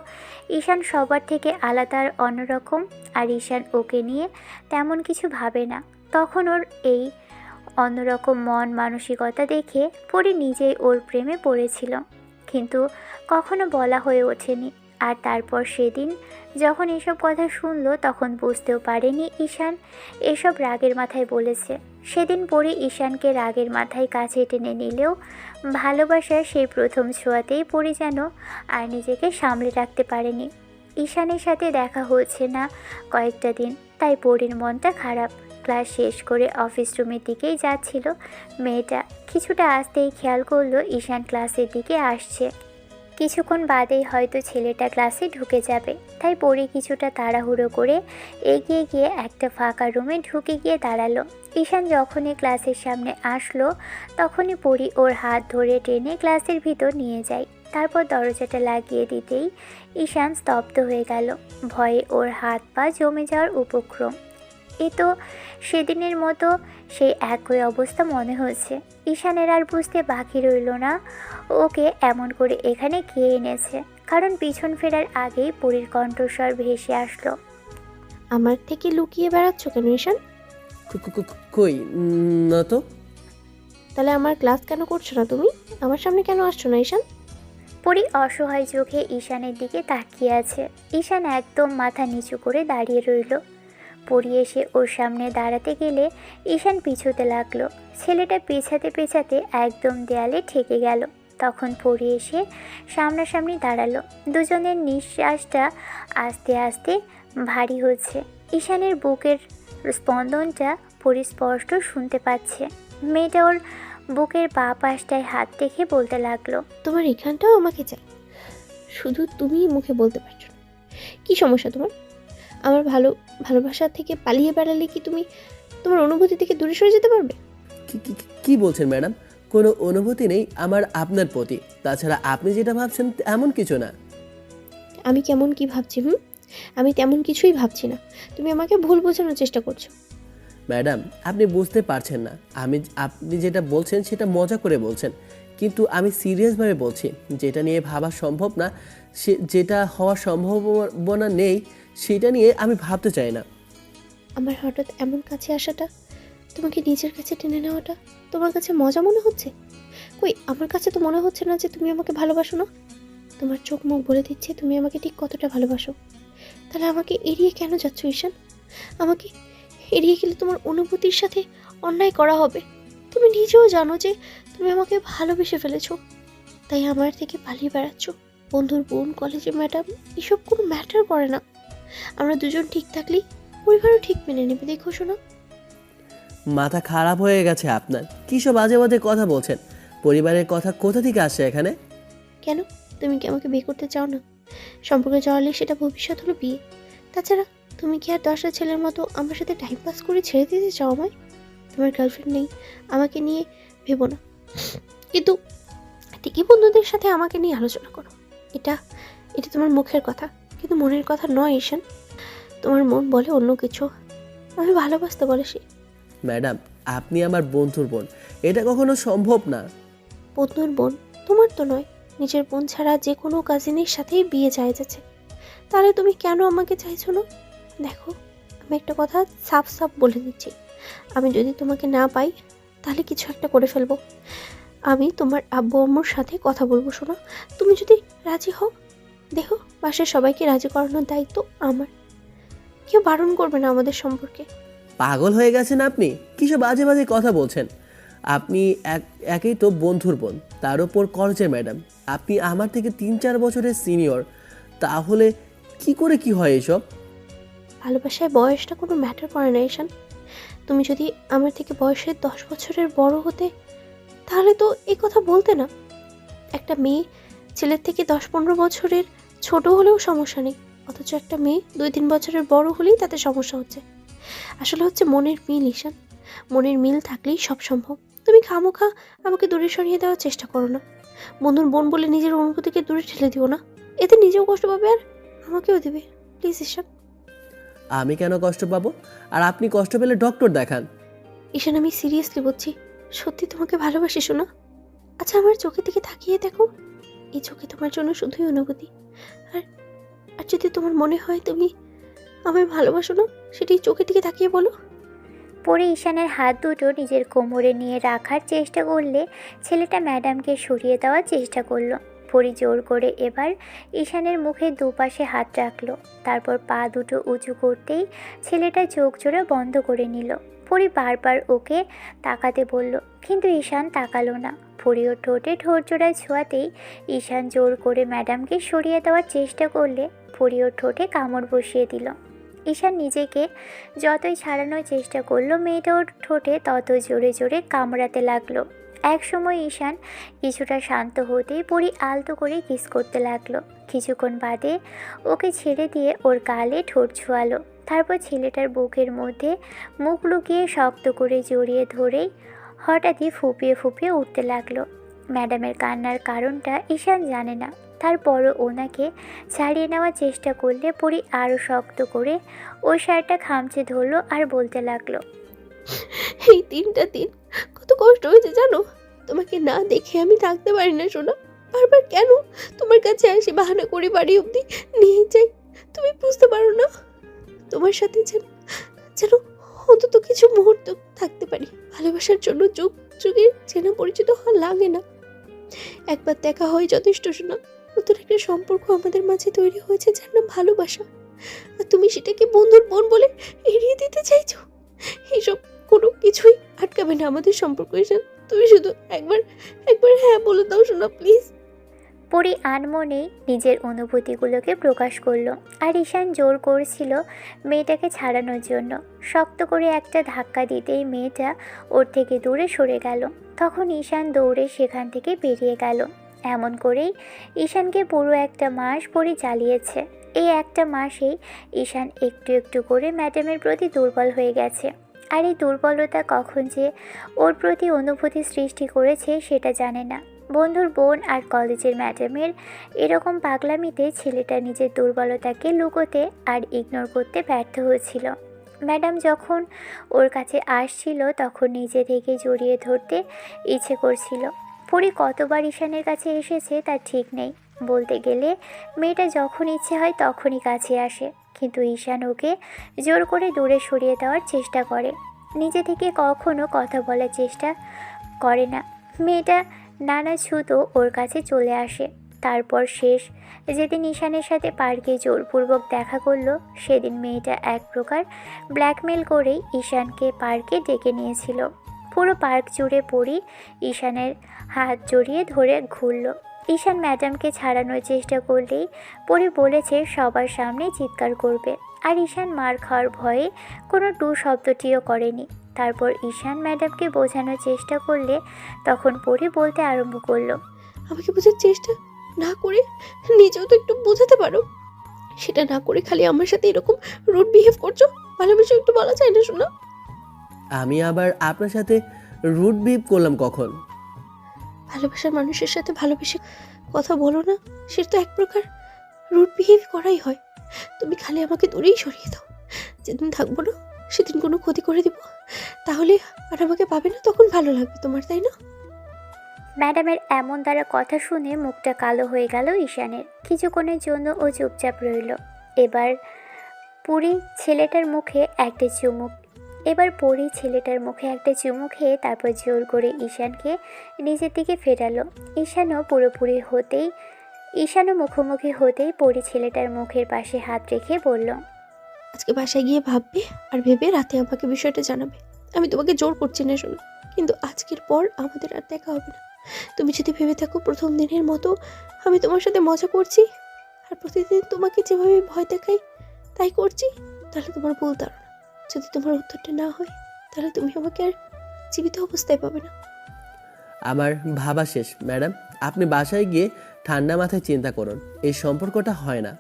ঈশান সবার থেকে আলাদা আর অন্যরকম, আর ঈশান ওকে নিয়ে তেমন কিছু ভাবে না, তখন ওর এই অন্যরকম মন মানসিকতা দেখে পরী নিজেই ওর প্রেমে পড়েছিল, কিন্তু কখনো বলা হয়ে ওঠেনি। আর তারপর সেদিন যখন এসব কথা শুনলো তখন বুঝতেও পারেনি ঈশান এসব রাগের মাথায় বলেছে। সেদিন পরী ঈশানকে রাগের মাথায় কাছে টেনে নিলেও ভালোবাসার সেই প্রথম ছোঁয়াতেই পরী যেন আর নিজেকে সামলে রাখতে পারেনি। ঈশানের সাথে দেখা হচ্ছে না কয়েকটা দিন, তাই পরীর মনটা খারাপ। ক্লাস শেষ করে অফিস রুমের দিকেই যাচ্ছিল মেয়েটা। কিছুটা আসতেই খেয়াল করলো ঈশান ক্লাসের দিকে আসছে। কিছুক্ষণ বাদেই হয়তো ছেলেটা ক্লাসে ঢুকে যাবে, তাই পরী কিছুটা তাড়াহুড়ো করে এগিয়ে গিয়ে একটা ফাঁকা রুমে ঢুকে গিয়ে দাঁড়ালো। ঈশান যখনই ক্লাসের সামনে আসলো তখনই পরী ওর হাত ধরে টেনে ক্লাসের ভিতর নিয়ে যায়। তারপর দরজাটা লাগিয়ে দিতেই ঈশান স্তব্ধ হয়ে গেল। ভয়ে ওর হাত পা জমে যাওয়ার উপক্রম। এ তো সেদিনের মতো সেই একই অবস্থা মনে হচ্ছে। ঈশানের আর বুঝতে বাকি রইল না ওকে এমন করে এখানে কে এনেছে, কারণ পিছন ফেরার আগেই পরীর কণ্ঠস্বর ভেসে আসলো। আমার থেকে লুকিয়ে বেড়াচ্ছ কেন ঈশান? কই না তো। তাহলে আমার ক্লাস কেন করছো না তুমি? আমার সামনে কেন আসছো না ঈশান? পরী অসহায় চোখে ঈশানের দিকে তাকিয়ে আছে। ঈশান একদম মাথা নিচু করে দাঁড়িয়ে রইল। পরী এসে ওর সামনে দাঁড়াতে গেলে ঈশান পিছুতে লাগলো। ছেলেটা পেছাতে পেছাতে একদম দেয়ালে ঠেকে গেল। তখন পরী এসে সামনাসামনি দাঁড়ালো। দুজনের নিঃশ্বাসটা আস্তে আস্তে ভারী হচ্ছে। ঈশানের বুকের স্পন্দনটা পরী স্পষ্ট শুনতে পাচ্ছে। মেয়েটা ওর বুকের বাঁ পাশটায় হাত রেখে বলতে লাগলো, তোমার এখানটাও আমাকে চাই, শুধু তুমি মুখে বলতে পারছো না। কি সমস্যা তোমার? আমার ভালোবাসা থেকে পালিয়ে বেড়ালে কি তুমি তোমার অনুভূতি থেকে দূরে সরে যেতে পারবে? কি বলছেন ম্যাডাম? কোনো অনুভূতি নেই আমার আপনার প্রতি। তাছাড়া আপনি যেটা ভাবছেন এমন কিছু না। আমি কেমন কি ভাবছি? আমি তেমন কিছুই ভাবছি না। তুমি আমাকে ভুল বোঝানোর চেষ্টা করছো। ম্যাডাম, আপনি বুঝতে পারছেন না। আপনি যেটা বলছেন সেটা মজা করে বলছেন, কিন্তু আমি সিরিয়াসভাবে বলছি। যেটা নিয়ে ভাবা সম্ভব না, যেটা হওয়ার সম্ভাবনা নেই, সেটা নিয়ে আমি ভাবতে চাই না। আমার হঠাৎ এমন কাছে আসাটা, তোমাকে নিজের কাছে টেনে নেওয়াটা তোমার কাছে মজা মনে হচ্ছে? কই, আমার কাছে তো মনে হচ্ছে না যে তুমি আমাকে ভালোবাসো না। তোমার চোখ মুখ বলে দিচ্ছে তুমি আমাকে ঠিক কতটা ভালোবাসো। তাহলে আমাকে এড়িয়ে কেন যাচ্ছ ঈশান? আমাকে এড়িয়ে গেলে তোমার অনুভূতির সাথে অন্যায় করা হবে। তুমি নিজেও জানো যে তুমি আমাকে ভালোবেসে ফেলেছো, তাই আমার থেকে পালিয়ে বেড়াচ্ছ। বন্ধুর বোন, কলেজের ম্যাডাম, এসব কোনো ম্যাটার করে না। আমরা দুজন ঠিক থাকলেই পরিবারও ঠিক মেনে নেবে। দেখো শোনো, মাথা খারাপ হয়ে গেছে আপনার। কী সব বাজে বাজে কথা বলছেন? পরিবারের কথা কোথা থেকে আসে এখানে? কেন তুমি কি আমাকে বিয়ে করতে চাও না? সম্পর্কে জড়ালে সেটা ভবিষ্যৎ হলো বিয়ে। তাছাড়া তুমি কি আর 10টা ছেলের মতো আমার সাথে টাইম পাস করে ছেড়ে দিতে চাও আমায়? তোমার গার্লফ্রেন্ড নেই, আমাকে নিয়ে ভেবো না, কিন্তু ঠিকই বন্ধুদের সাথে আমাকে নিয়ে আলোচনা করো। এটা এটা তোমার মুখের কথা, কিন্তু মনের কথা নয় ঈশান। তোমার মন বলে অন্য কিছু, আমি ভালোবাসতে বলে সে। ম্যাডাম, আপনি আমার বন্ধুর বোন, এটা কখনো সম্ভব না। বন্ধুর বোন তোমার তো নয়, নিজের বোন ছাড়া যে কোনো কাজিনের সাথেই বিয়ে যায় যাচ্ছে। তাহলে তুমি কেন আমাকে চাইছো না? দেখো, আমি একটা কথা সাফ সাফ বলে দিচ্ছি, আমি যদি তোমাকে না পাই তাহলে কিছু একটা করে ফেলবো। আমি তোমার আব্বু আম্মুর সাথে কথা বলবো। শোনো, তুমি যদি রাজি হও, দেখো বাসার সবাইকে রাজি করানোর দায়িত্ব আমার। কেউ বারণ করবে না আমাদের সম্পর্কে। পাগল হয়ে গেছেন আপনি? কিসব বাজে বাজে কথা বলছেন? আপনি একেই তো বন্ধুর বোন, তার উপর কলেজের ম্যাডাম। আপনি আমার থেকে 3-4 বছরের সিনিয়র, তাহলে কি করে কি হয় এসব? ভালোবাসায় বয়সটা কোনো ম্যাটার করে না ঈশান। তুমি যদি আমার থেকে বয়সে 10 বছরের বড় হতে তাহলে তো এই কথা বলতে না। একটা মেয়ে ছেলের থেকে 10-15 বছরের ছোট হলেও সমস্যা নেই, অথচ একটা মেয়ে 2-3 বছরের বড় হলেই তাতে সমস্যা হচ্ছে। আসলে হচ্ছে মনের মিল ঈশান, মনের মিল থাকলেই সব সম্ভব। তুমি খামোখা আমাকে দূরে সরিয়ে দেওয়ার চেষ্টা করো না। বন্ধুর বোন বলে নিজের অনুভূতিকে দূরে ঠেলে দিও না, এতে নিজেও কষ্ট পাবে আর আমাকেও দেবে। প্লিজ ঈশান। আমি কেন কষ্ট পাবো? আর আপনি কষ্ট পেলে ডক্টর দেখান। ঈশান, আমি সিরিয়াসলি বলছি, সত্যি তোমাকে ভালোবাসি শোনা। আচ্ছা, আমার চোখের দিকে তাকিয়ে দেখো, এই চোখে তোমার জন্য শুধুই অনুভূতি। আর আর যদি তোমার মনে হয় তুমি আমায় ভালোবাসো না, সেটি চোখের দিকে তাকিয়ে বলো। পরে ঈশানের হাত দুটো নিজের কোমরে নিয়ে রাখার চেষ্টা করলে ছেলেটা ম্যাডামকে সরিয়ে দেওয়ার চেষ্টা করলো। পরি জোর করে এবার ঈশানের মুখে দুপাশে হাত রাখলো। তারপর পা দুটো উঁচু করতেই ছেলেটা চোখ জোড়া বন্ধ করে নিল। পরি বারবার ওকে তাকাতে বলল, কিন্তু ঈশান তাকালো না। পরিও ঠোঁটে ঠোঁট জোড়ায় ছোঁয়াতেই ঈশান জোর করে ম্যাডামকে সরিয়ে দেওয়ার চেষ্টা করলে পরিও ঠোঁটে কামড় বসিয়ে দিল। ঈশান নিজেকে যতই ছাড়ানোর চেষ্টা করলো, মেয়েটা ওর ঠোঁটে তত জোরে জোরে কামড়াতে লাগলো। একসময় ঈশান কিছুটা শান্ত হতেই পরি আলতো করে কিস করতে লাগলো। কিছুক্ষণ বাদে ওকে ছেড়ে দিয়ে ওর গালে ঠোঁট ছোঁয়ালো। তারপর ছেলেটার বুকের মধ্যে মুখ লুকিয়ে শক্ত করে জড়িয়ে ধরেই হঠাৎই ফুঁপিয়ে ফুঁপিয়ে উঠতে লাগলো। ম্যাডামের কান্নার কারণটা ঈশান জানে না। তারপরও ওনাকে ছাড়িয়ে নেওয়ার চেষ্টা করলে পরি আরও শক্ত করে ওই শার্টটা খামচে ধরলো আর বলতে লাগলো, এই 3টা দিন কত কষ্ট হয়েছে জানো। তোমাকে না দেখে আমি থাকতে পারি না সোনা। বারবার কেন তোমার কাছে আসি, বাহানা করে বাড়ি অবধি নিয়ে যাই, তুমি বুঝতে পারো না। তোমার সাথে যেন যেন অন্তত কিছু মুহূর্ত থাকতে পারি। ভালোবাসার জন্য যুগ যুগে চেনা পরিচিত হওয়া লাগে না, একবার দেখা হয় যথেষ্ট শোনা। নতুন একটা সম্পর্ক আমাদের মাঝে তৈরি হয়েছে, যার নাম ভালোবাসা। আর তুমি সেটাকে বন্ধুর বোন বলে এড়িয়ে দিতে চাইছো। এইসব কোনো কিছুই আটকাবে না আমাদের সম্পর্ক। ঈশান, তুমি শুধু একবার একবার হ্যাঁ বলে দাও শোনা, প্লিজ। পরি আনমনেই নিজের অনুভূতিগুলোকে প্রকাশ করলো। আর ঈশান জোর করছিল মেয়েটাকে ছাড়ানোর জন্য। শক্ত করে একটা ধাক্কা দিতেই মেয়েটা ওর থেকে দূরে সরে গেল। তখন ঈশান দৌড়ে সেখান থেকে বেরিয়ে গেল। এমন করেই ঈশানকে পুরো একটা মাস পরি চালিয়েছে। এই একটা মাসেই ঈশান একটু একটু করে ম্যাডামের প্রতি দুর্বল হয়ে গেছে। আর এই দুর্বলতা কখন যে ওর প্রতি অনুভূতি সৃষ্টি করেছে সেটা জানে না। বন্ধুর বোন আর কলেজের ম্যাডামের এরকম পাগলামিতে ছেলেটা নিজের দুর্বলতাকে লুকোতে আর ইগনোর করতে ব্যর্থ হয়েছিল। ম্যাডাম যখন ওর কাছে আসছিল তখন নিজে থেকে জড়িয়ে ধরতে ইচ্ছে করছিল। পরি কতবার ঈশানের কাছে এসেছে তার ঠিক নেই। বলতে গেলে মেয়েটা যখন ইচ্ছে হয় তখনই কাছে আসে, কিন্তু ঈশান ওকে জোর করে দূরে সরিয়ে দেওয়ার চেষ্টা করে। নিজে থেকে কখনো কথা বলার চেষ্টা করে না। মেয়েটা নানা ছুতো ওর কাছে চলে আসে। তারপর শেষ যেদিন ঈশানের সাথে পার্কে জোরপূর্বক দেখা করলো, সেদিন মেয়েটা এক প্রকার ব্ল্যাকমেল করেই ঈশানকে পার্কে ডেকে নিয়েছিল। পুরো পার্ক জুড়ে পরি ঈশানের হাত জড়িয়ে ধরে ঘুরল। ঈশান ম্যাডামকে ছাড়ানোর চেষ্টা করলেই পরি বলেছে সবার সামনে চিৎকার করবে। আর ঈশান মার খাওয়ার ভয়ে কোনো টু শব্দটিও করেনি। তারপর ঈশান ম্যাডামকে বোঝানোর চেষ্টা করলে তখন পরি বলতে আরম্ভ করলো, আমাকে বোঝার চেষ্টা না করে নিজেও তো একটু বোঝাতে পারো। সেটা না করে খালি আমার সাথে এরকম রুড বিহেভ করছো। ভালোবেসে একটু বলা যায় না শোনা। আমি আবার আপনার সাথে রুড বিহেভ করলাম কখন? ভালোবাসার মানুষের সাথে ভালোবেসে কথা বলো না, সেটা তো এক প্রকার রুড বিহেভ করাই হয়। তুমি খালি আমাকে দূরেই সরিয়ে দাও। যেদিন থাকবো না সেদিন কোনো ক্ষতি করে দিব, তাহলে আর আমাকে পাবে না, তখন ভালো লাগবে তোমার, তাই না? ম্যাডামের এমন দ্বারা কথা শুনে মুখটা কালো হয়ে গেল ঈশানের। কিছুক্ষণের জন্য ও চুপচাপ রইল। এবার পরি ছেলেটার মুখে একটা চুমু খেয়ে তারপর জোর করে ঈশানকে নিজের দিকে ফেরালো। ঈশানও মুখোমুখি হতেই পরি ছেলেটার মুখের পাশে হাত রেখে বলল, আজকে বাসায় গিয়ে ভাববে, আর ভেবে রাতে আমাকে বিষয়টা জানাবে। আমি তোমাকে জোর করছি না শোনো, কিন্তু আজকের পর আমাদের আর দেখা হবে না। তুমি যদি ভেবে থাকো প্রথম দিনের মতো আমি তোমার সাথে মজা করছি আর প্রতিদিন তোমাকে যেভাবে ভয় দেখাই তাই করছি, তাহলে তোমার ভুল ধারণা। যদি তোমার উত্তরটা না হয় তাহলে তুমি আমাকে আর জীবিত অবস্থায় পাবে না। আমার ভাবা শেষ ম্যাডাম। আপনি বাসায় গিয়ে ঠান্ডা মাথায় চিন্তা করুন। এই সম্পর্কটা হয় না।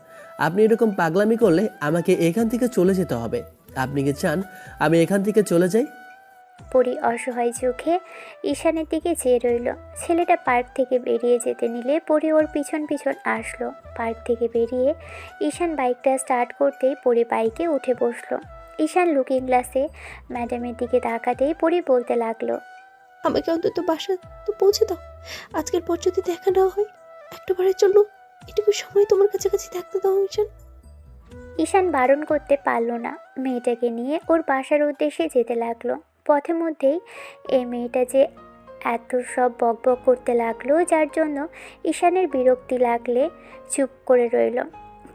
আপনি এরকম পাগলামি করলে আমাকে এখান থেকে চলে যেতে হবে। আপনি কি চান আমি এখান থেকে চলে যাই? পরি অসহায় চোখে ঈশানের দিকে চেয়ে রইল। ছেলেটা পার্ক থেকে বেরিয়ে যেতে নিলে পরি ওর পিছন পিছন আসলো। পার্ক থেকে বেরিয়ে ঈশান বাইকটা স্টার্ট করতেই পরি বাইকে উঠে বসলো। ঈশান লুকিং গ্লাসে ম্যাডামের দিকে তাকাতেই পরি বলতে লাগলো, আমাকে অন্তত বাসা তো পৌঁছে দাও। আজকের পর যদি দেখা না হয়, একটাবারের জন্য এটুকু সময় তোমার কাছাকাছি থাকতে দাও ঈশান। ঈশান বারণ করতে পারল না। মেয়েটাকে নিয়ে ওর বাসার উদ্দেশ্যে যেতে লাগলো। পথে মধ্যেই এই মেয়েটা যে এত সব বকবক করতে লাগলো, যার জন্য ঈশানের বিরক্তি লাগলে চুপ করে রইল।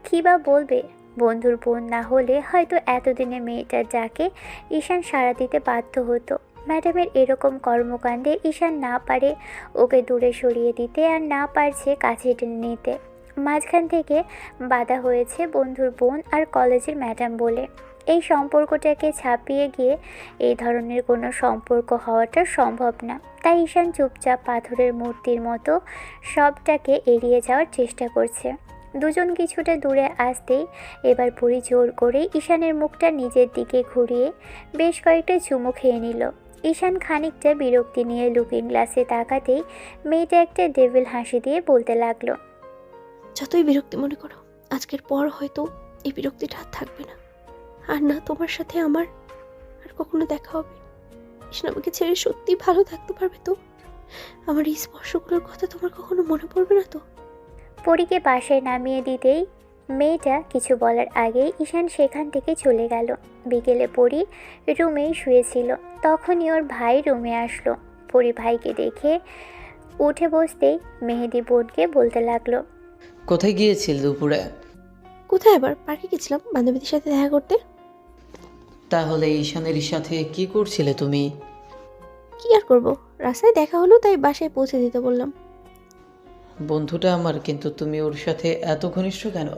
কী বা বলবে? বন্ধুর বোন না হলে হয়তো এতদিনে মেয়েটার যাকে ঈশান সাড়া দিতে বাধ্য হতো। ম্যাডামের এরকম কর্মকাণ্ডে ঈশান না পারে ওকে দূরে সরিয়ে দিতে, আর না পারছে কাছে টেনে নিতে। মাঝখান থেকে বাধা হয়েছে বন্ধুর বোন আর কলেজের ম্যাডাম বলে। এই সম্পর্কটাকে ছাপিয়ে গিয়ে এই ধরনের কোনো সম্পর্ক হওয়াটা সম্ভব না। তাই ঈশান চুপচাপ পাথরের মূর্তির মতো সবটাকে এড়িয়ে যাওয়ার চেষ্টা করছে। দুজন কিছুটা দূরে আসতেই এবার পরি জোর করে ঈশানের মুখটা নিজের দিকে ঘুরিয়ে বেশ কয়েকটা চুমু খেয়ে নিল। ঈশান খানিকটা বিরক্তি নিয়ে লুকিং গ্লাসে তাকাতেই মেয়েটা একটা ডেভিল হাসি দিয়ে বলতে লাগলো, যতই বিরক্তি মনে করো, আজকের পর হয়তো এই বিরক্তিটা আর থাকবে না। আর না তোমার সাথে আমার আর কখনো দেখা হবে। ঈশান আমাকে ছেড়ে সত্যি ভালো থাকতে পারবে তো? আমার এই স্পর্শগুলোর কথা তোমার কখনো মনে পড়বে না তো? পরীকে বাসায় নামিয়ে দিতেই মেয়েটা কিছু বলার আগেই ঈশান সেখান থেকে চলে গেল। বিকেলে পরি রুমেই শুয়েছিল। তখনই ওর ভাই রুমে আসলো। পরি ভাইকে দেখে উঠে বসতেই মেহেদি বোনকে বলতে লাগলো, কোথায় গিয়েছিল দুপুরে? কোথায় আবার? পার্কে গেছিলাম বান্ধবীদের সাথে দেখা করতে। তাহলে ঈশানের সাথে কি করছিলে তুমি? কি আর করব, রাস্তায় দেখা হলো তাই বাসায় পৌঁছে দিতে বললাম। বন্ধুটা আমার, কিন্তু তুমি ওর সাথে এত ঘনিষ্ঠ কেন?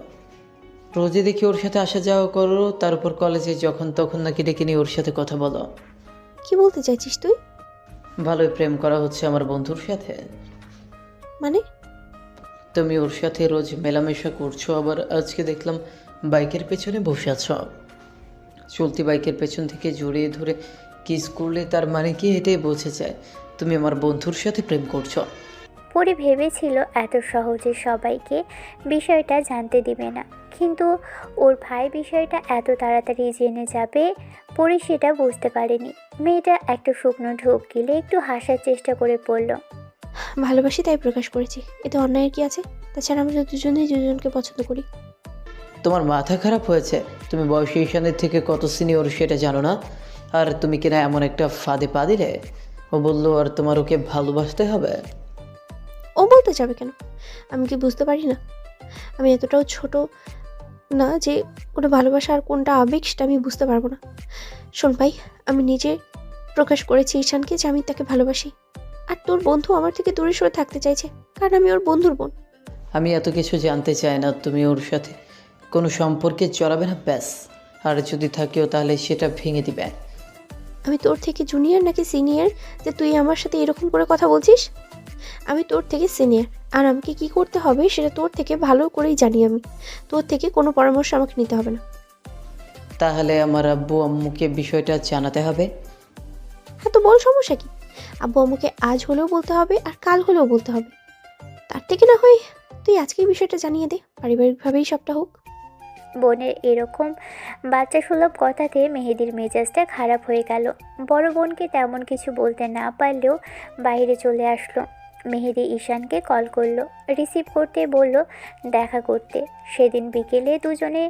রোজে দেখি ওর সাথে আসা যাওয়া করো, তারপর কলেজে যখন তখন নাকি ডেকে নিয়ে ওর সাথে কথা বলো। কি বলতে চাইছিস তুই? ভালোই প্রেম করা হচ্ছে আমার বন্ধুর সাথে। মানে? তুমি ওর সাথে রোজ মেলামেশা করছো, আবার আজকে দেখলাম বাইকের পেছনে বসে আছো। চলতি বাইকের পেছন থেকে জড়িয়ে ধরে কিস করলে তার মানে কি? এটাই বোঝা যায় তুমি আমার বন্ধুর সাথে প্রেম করছো। পরি ভেবেছিল এত সহজে সবাইকে বিষয়টা জানতে দিবে না, কিন্তু ওর ভাই বিষয়টা এত তাড়াতাড়ি জেনে যাবে পরি সেটা বুঝতে পারেনি। মেয়েটা একটা শুকনো ঢোক গিলে একটু হাসার চেষ্টা করে পড়ল, ভালোবাসি তাই প্রকাশ করেছি, এতে অন্যায়ের কি আছে? তাছাড়া আমরা দুজনেই দুজনকে পছন্দ করি। তোমার মাথা খারাপ হয়েছে? তুমি বয়সী ঈশানের থেকে কত সিনিয়র সেটা জানো না? আর তুমি কিনা এমন একটা ফাঁদে পা দিলে। ও বললো আর তোমার ওকে ভালোবাসতে হবে। ও বলতে যাবে কেন? আমি কি বুঝতে পারি না? আমি এতটাও ছোট না যে কোনটা ভালোবাসা আর কোনটা আবেগ সেটা আমি বুঝতে পারবো না। শোন ভাই, আমি নিজে প্রকাশ করেছি ঈশানকে যে আমি তাকে ভালোবাসি। আর তোর বন্ধু আমার থেকে দূরে সরে থাকতে চাইছে, কারণ আমি ওর বন্ধুর বোন। আমি এত কিছু জানতে চাই না। তুমি ওর সাথে কোনো সম্পর্কে জড়াবে না, ব্যাস। আর যদি থাকেও তাহলে সেটা ভেঙে দিবে। আমি তোর থেকে জুনিয়র নাকি সিনিয়র যে তুই আমার সাথে এরকম করে কথা বলছিস? আমি তোর থেকে সিনিয়র, আর আমাকে কি করতে হবে সেটা তোর থেকে ভালো করেই জানি আমি। তোর থেকে কোনো পরামর্শ আমাকে নিতে হবে না। তাহলে আমার আব্বু আম্মুকে বিষয়টা জানাতে হবে। হ্যাঁ, তো বল, সমস্যা কি? আব্বু আম্মুকে আজ হলেও বলতে হবে আর কাল হলেও বলতে হবে। তার থেকে না হয় তুই আজকেই বিষয়টা জানিয়ে দে, পারিবারিকভাবেই সবটা হোক। বোনের এরকম বাচ্চা সুলভ কথাতে মেহেদির মেজাজটা খারাপ হয়ে গেল। বড় বোনকে তেমন কিছু বলতে না পারলেও বাইরে চলে আসলো। মেহেদি ঈশানকে কল করলো, রিসিভ করতে বলল দেখা করতে। সেদিন বিকেলে দুজনে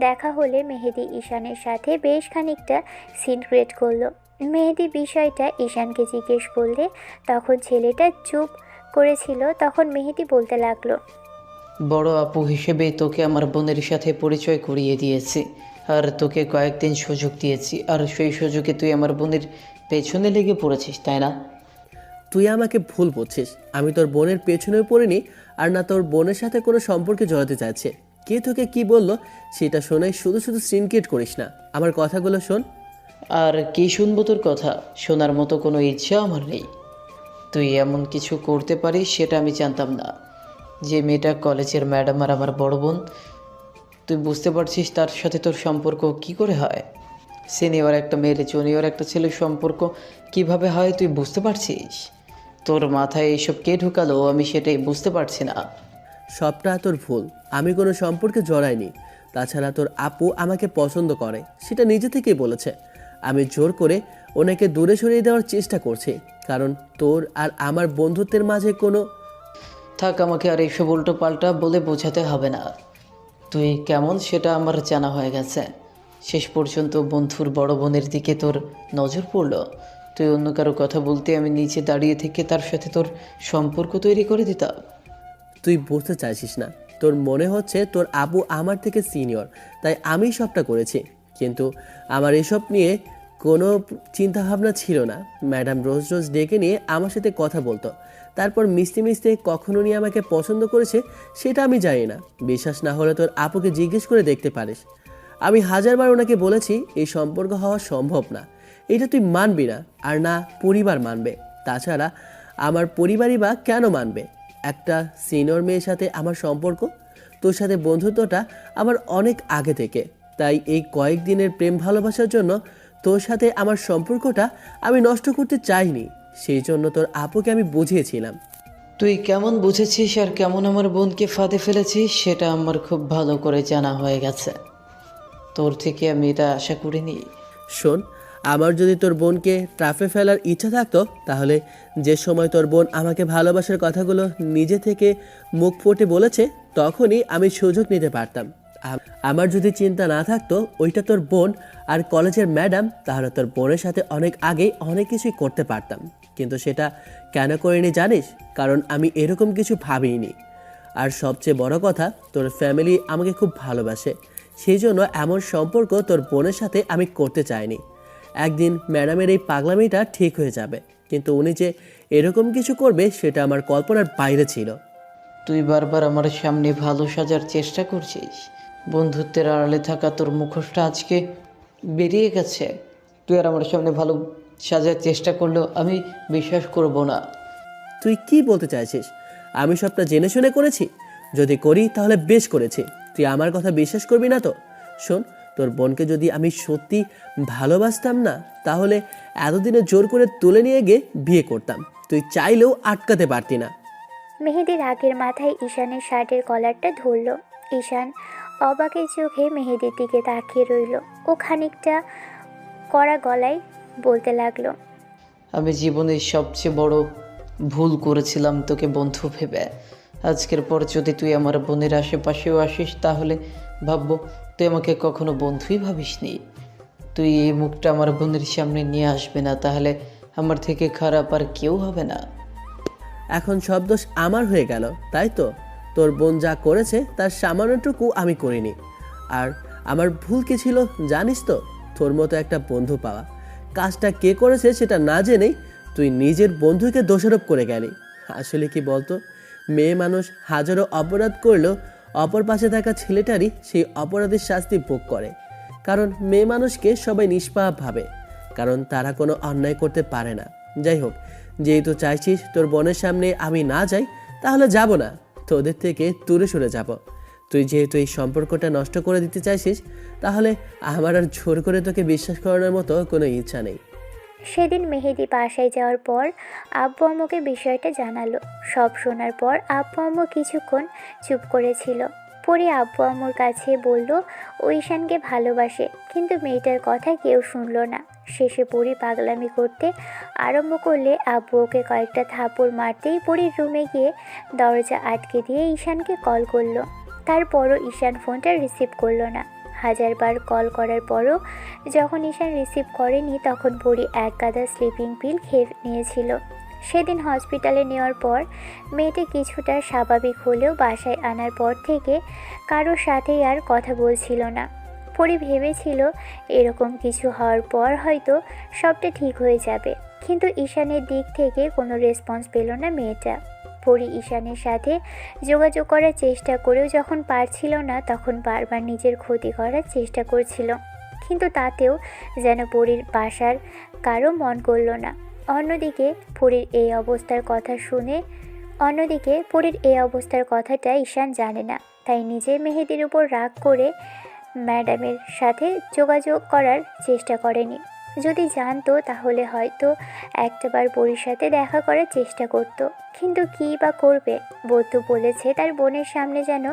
দেখা হলে মেহেদি ঈশানের সাথে বেশ খানিকটা সিন ক্রিয়েট করলো। মেহেদি বিষয়টা ঈশানকে জিজ্ঞেস করলে তখন ছেলেটা চুপ করেছিল। তখন মেহেদি বলতে লাগলো, বড় আপু হিসেবে তোকে আমার বোনের সাথে পরিচয় করিয়ে দিয়েছি, আর তোকে কয়েকদিন সুযোগ দিয়েছি, আর সেই সুযোগে তুই আমার বোনের পেছনে লেগে পড়েছিস, তাই না? তুই আমাকে ভুল বুঝছিস। আমি তোর বোনের পেছনেও পড়িনি, আর না তোর বোনের সাথে কোনো সম্পর্কে জড়াতে চাচ্ছে। কে তোকে কি বললো সেটা শোনাই শুধু শুধু সিনক্রেট করিস না। আমার কথাগুলো শোন। আর কি শুনবো তোর কথা? শোনার মতো কোনো ইচ্ছা আমার নেই। তুই এমন কিছু করতে পারিস সেটা আমি জানতাম না। যে মেয়েটা কলেজের ম্যাডাম আর আমার বড় বোন, তুই বুঝতে পারছিস তার সাথে তোর সম্পর্ক কি করে হয়? সিনিয়র একটা মেয়ের জুনিয়র একটা ছেলের সম্পর্ক কিভাবে হয় তুই বুঝতে পারছিস? তোর মাথায় এইসব কে ঢুকালো আমি সেটাই বুঝতে পারছি না। সবটা তোর ভুল। আমি কোনো সম্পর্কে জড়াইনি। তাছাড়া তোর আপু আমাকে পছন্দ করে, সেটা নিজে থেকেই বলেছে। আমি জোর করে ওনাকে দূরে সরিয়ে দেওয়ার চেষ্টা করছি, কারণ তোর আর আমার বন্ধুত্বের মাঝে কোনো... থাক, আমাকে আর এইসব উল্টো পাল্টা বলে বোঝাতে হবে না। তুই কেমন সেটা আমার জানা হয়ে গেছে। শেষ পর্যন্ত বন্ধুর বড় বোনের দিকে তোর নজর পড়ল। তুই অন্য কারো কথা বলতে আমি নিচে দাঁড়িয়ে থেকে তার সাথে তোর সম্পর্ক তৈরি করে দিতাম। তুই বুঝতে চাইছিস না। তোর মনে হচ্ছে তোর আবু আমার থেকে সিনিয়র, তাই আমি সবটা করেছি। কিন্তু আমার এসব নিয়ে কোনো চিন্তাভাবনা ছিল না। ম্যাডাম রোজ রোজ ডেকে নিয়ে আমার সাথে কথা বলতো, তারপর মিশতে মিশতে কখনো নিয়ে আমাকে পছন্দ করেছে সেটা আমি জানি না। বিশ্বাস না হলে তোর আপুকে জিজ্ঞেস করে দেখতে পারিস। আমি হাজারবার ওনাকে বলেছি এই সম্পর্ক হওয়া সম্ভব না। এটা তুই মানবি না, আর না পরিবার মানবে। তাছাড়া আমার পরিবারই বা কেন মানবে? একটা সিনিয়র মেয়ের সাথে আমার সম্পর্ক, তোর সাথে বন্ধুত্বটা আমার অনেক আগে থেকে। তাই এই কয়েকদিনের প্রেম ভালোবাসার জন্য তোর সাথে আমার সম্পর্কটা আমি নষ্ট করতে চাইনি। সেই জন্য তোর আপুকে আমি বুঝিয়েছিলাম। তুই কেমন বুঝেছিস আর কেমন আমার বোনকে ফাঁদে ফেলেছিস সেটা আমার খুব ভালো করে জানা হয়ে গেছে। তোর থেকে আমি এটা আশা করিনি। শোন, আমার যদি তোর বোনকে ট্রাফে ফেলার ইচ্ছা থাকতো, তাহলে যে সময় তোর বোন আমাকে ভালোবাসার কথাগুলো নিজে থেকে মুখ ফুটে বলেছে, তখনই আমি সুযোগ নিতে পারতাম। আমার যদি চিন্তা না থাকতো ওইটা তোর বোন আর কলেজের ম্যাডাম, তাহলে তোর বোনের সাথে অনেক আগেই অনেক কিছুই করতে পারতাম। কিন্তু সেটা কেন করিনি জানিস? কারণ আমি এরকম কিছু ভাবিনি। আর সবচেয়ে বড় কথা, তোর ফ্যামিলি আমাকে খুব ভালোবাসে। সেই জন্য এমন সম্পর্ক তোর বোনের সাথে আমি করতে চাইনি। একদিন ম্যাডামের এই পাগলামিটা ঠিক হয়ে যাবে, কিন্তু উনি যে এরকম কিছু করবে সেটা আমার কল্পনার বাইরে ছিল। তুই বারবার আমার সামনে ভালো সাজার চেষ্টা করছিস। বন্ধুত্বের আড়ালে থাকা তোর মুখোশটা আজকে বেরিয়ে গেছে। তুই আর আমার সামনে ভালো সাজার চেষ্টা করলেও আমি বিশ্বাস করব না। তুই কি বলতে চাইছিস? আমি সবটা জেনে শুনে করেছি? যদি করি তাহলে বেশ করেছি। তুই আমার কথা বিশ্বাস করবি না তো? শোন, তোর বোনকে যদি আমি সত্যি ভালোবাসতাম না, তাহলে এতদিনে জোর করে তুলে নিয়ে গিয়ে বিয়ে করতাম। তুই চাইলেও আটকাতে পারতি না। মেহেদি রাগের মাথায় ঈশানের শার্টের কলারটা ধরল। ঈশান অবাকের চোখে মেহেদির দিকে তাকিয়ে রইল। ও খানিকটা কড়া গলায় বলতে লাগলো, আমি জীবনের সবচেয়ে বড় ভুল করেছিলাম তোকে বন্ধু ভেবে। আজকের পর যদি তুই আমার বোনের আশেপাশেও আসিস তাহলে ভাববো তুই আমাকে কখনো বন্ধুই ভাবিসনি। তুই এই মুখটা আমার বোনের সামনে নিয়ে আসবে না, তাহলে আমার থেকে খারাপ আর কেউ হবে না। এখন সব দোষ আমার হয়ে গেল, তাই তো? তোর বোন যা করেছে তার সামান্যটুকু আমি করিনি। আর আমার ভুল কি ছিল জানিস তো? তোর মতো একটা বন্ধু পাওয়া। কাজটা কে করেছে সেটা না জেনেই তুই নিজের বন্ধুকে দোষারোপ করে গেলি। আসলে কি বলতো, মেয়ে মানুষ হাজারো অপরাধ করলেও অপর পাশে থাকা ছেলেটারই সেই অপরাধের শাস্তি ভোগ করে। কারণ মেয়ে মানুষকে সবাই নিষ্পাপ ভাবে, কারণ তারা কোনো অন্যায় করতে পারে না। যাই হোক, যেহেতু চাইছিস তোর বোনের সামনে আমি না যাই, তাহলে যাব না, তোদের থেকে দূরে সরে যাব। তুই যেহেতু এই সম্পর্কটা নষ্ট করে দিতে চাইছিস, তাহলে আমার আর জোর করে তোকে বিশ্বাস করানোর মতো কোনো ইচ্ছা নেই। সেদিন মেহেদি বাসায় যাওয়ার পর আব্বু আম্মুকে বিষয়টা জানালো। সব শোনার পর আব্বু আম্মু কিছুক্ষণ চুপ করেছিল। পরে আব্বু আম্মুর কাছে বলল ও ঈশানকে ভালোবাসে, কিন্তু মেয়েটার কথা কেউ শুনলো না। শেষে পরি পাগলামি করতে আরম্ভ করলে আব্বু ওকে কয়েকটা থাপড় মারতেই পরির রুমে গিয়ে দরজা আটকে দিয়ে ঈশানকে কল করলো। তারপরও ঈশান ফোনটা রিসিভ করলো না। হাজারবার কল করার পরও যখন ঈশান রিসিভ করেনি, তখন পরি এক গাদা স্লিপিং পিল খেয়ে নিয়েছিল। সেদিন হসপিটালে নেওয়ার পর মেয়েটি কিছুটা স্বাভাবিক হলেও বাসায় আনার পর থেকে কারোর সাথেই আর কথা বলছিল না। পরি ভেবেছিল এরকম কিছু হওয়ার পর হয়তো সবটা ঠিক হয়ে যাবে, কিন্তু ঈশানের দিক থেকে কোনো রেসপন্স পেল না মেয়েটা। পরি ঈশানের সাথে যোগাযোগ করার চেষ্টা করেও যখন পারছিল না, তখন বারবার নিজের ক্ষতি করার চেষ্টা করছিল। কিন্তু তাতেও যেন পরীর বাসার কারো মন করল না। অন্যদিকে পরীর এই অবস্থার কথা শুনে অন্যদিকে পরীর এই অবস্থার কথাটা ঈশান জানে না, তাই নিজে মেহেদির উপর রাগ করে ম্যাডামের সাথে যোগাযোগ করার চেষ্টা করেনি। যদি জানতো তাহলে হয়তো একটাবার পরীর সাথে দেখা করার চেষ্টা করত, কিন্তু কী বা করবে। বৌদ্ধ বলেছে তার বোনের সামনে যেন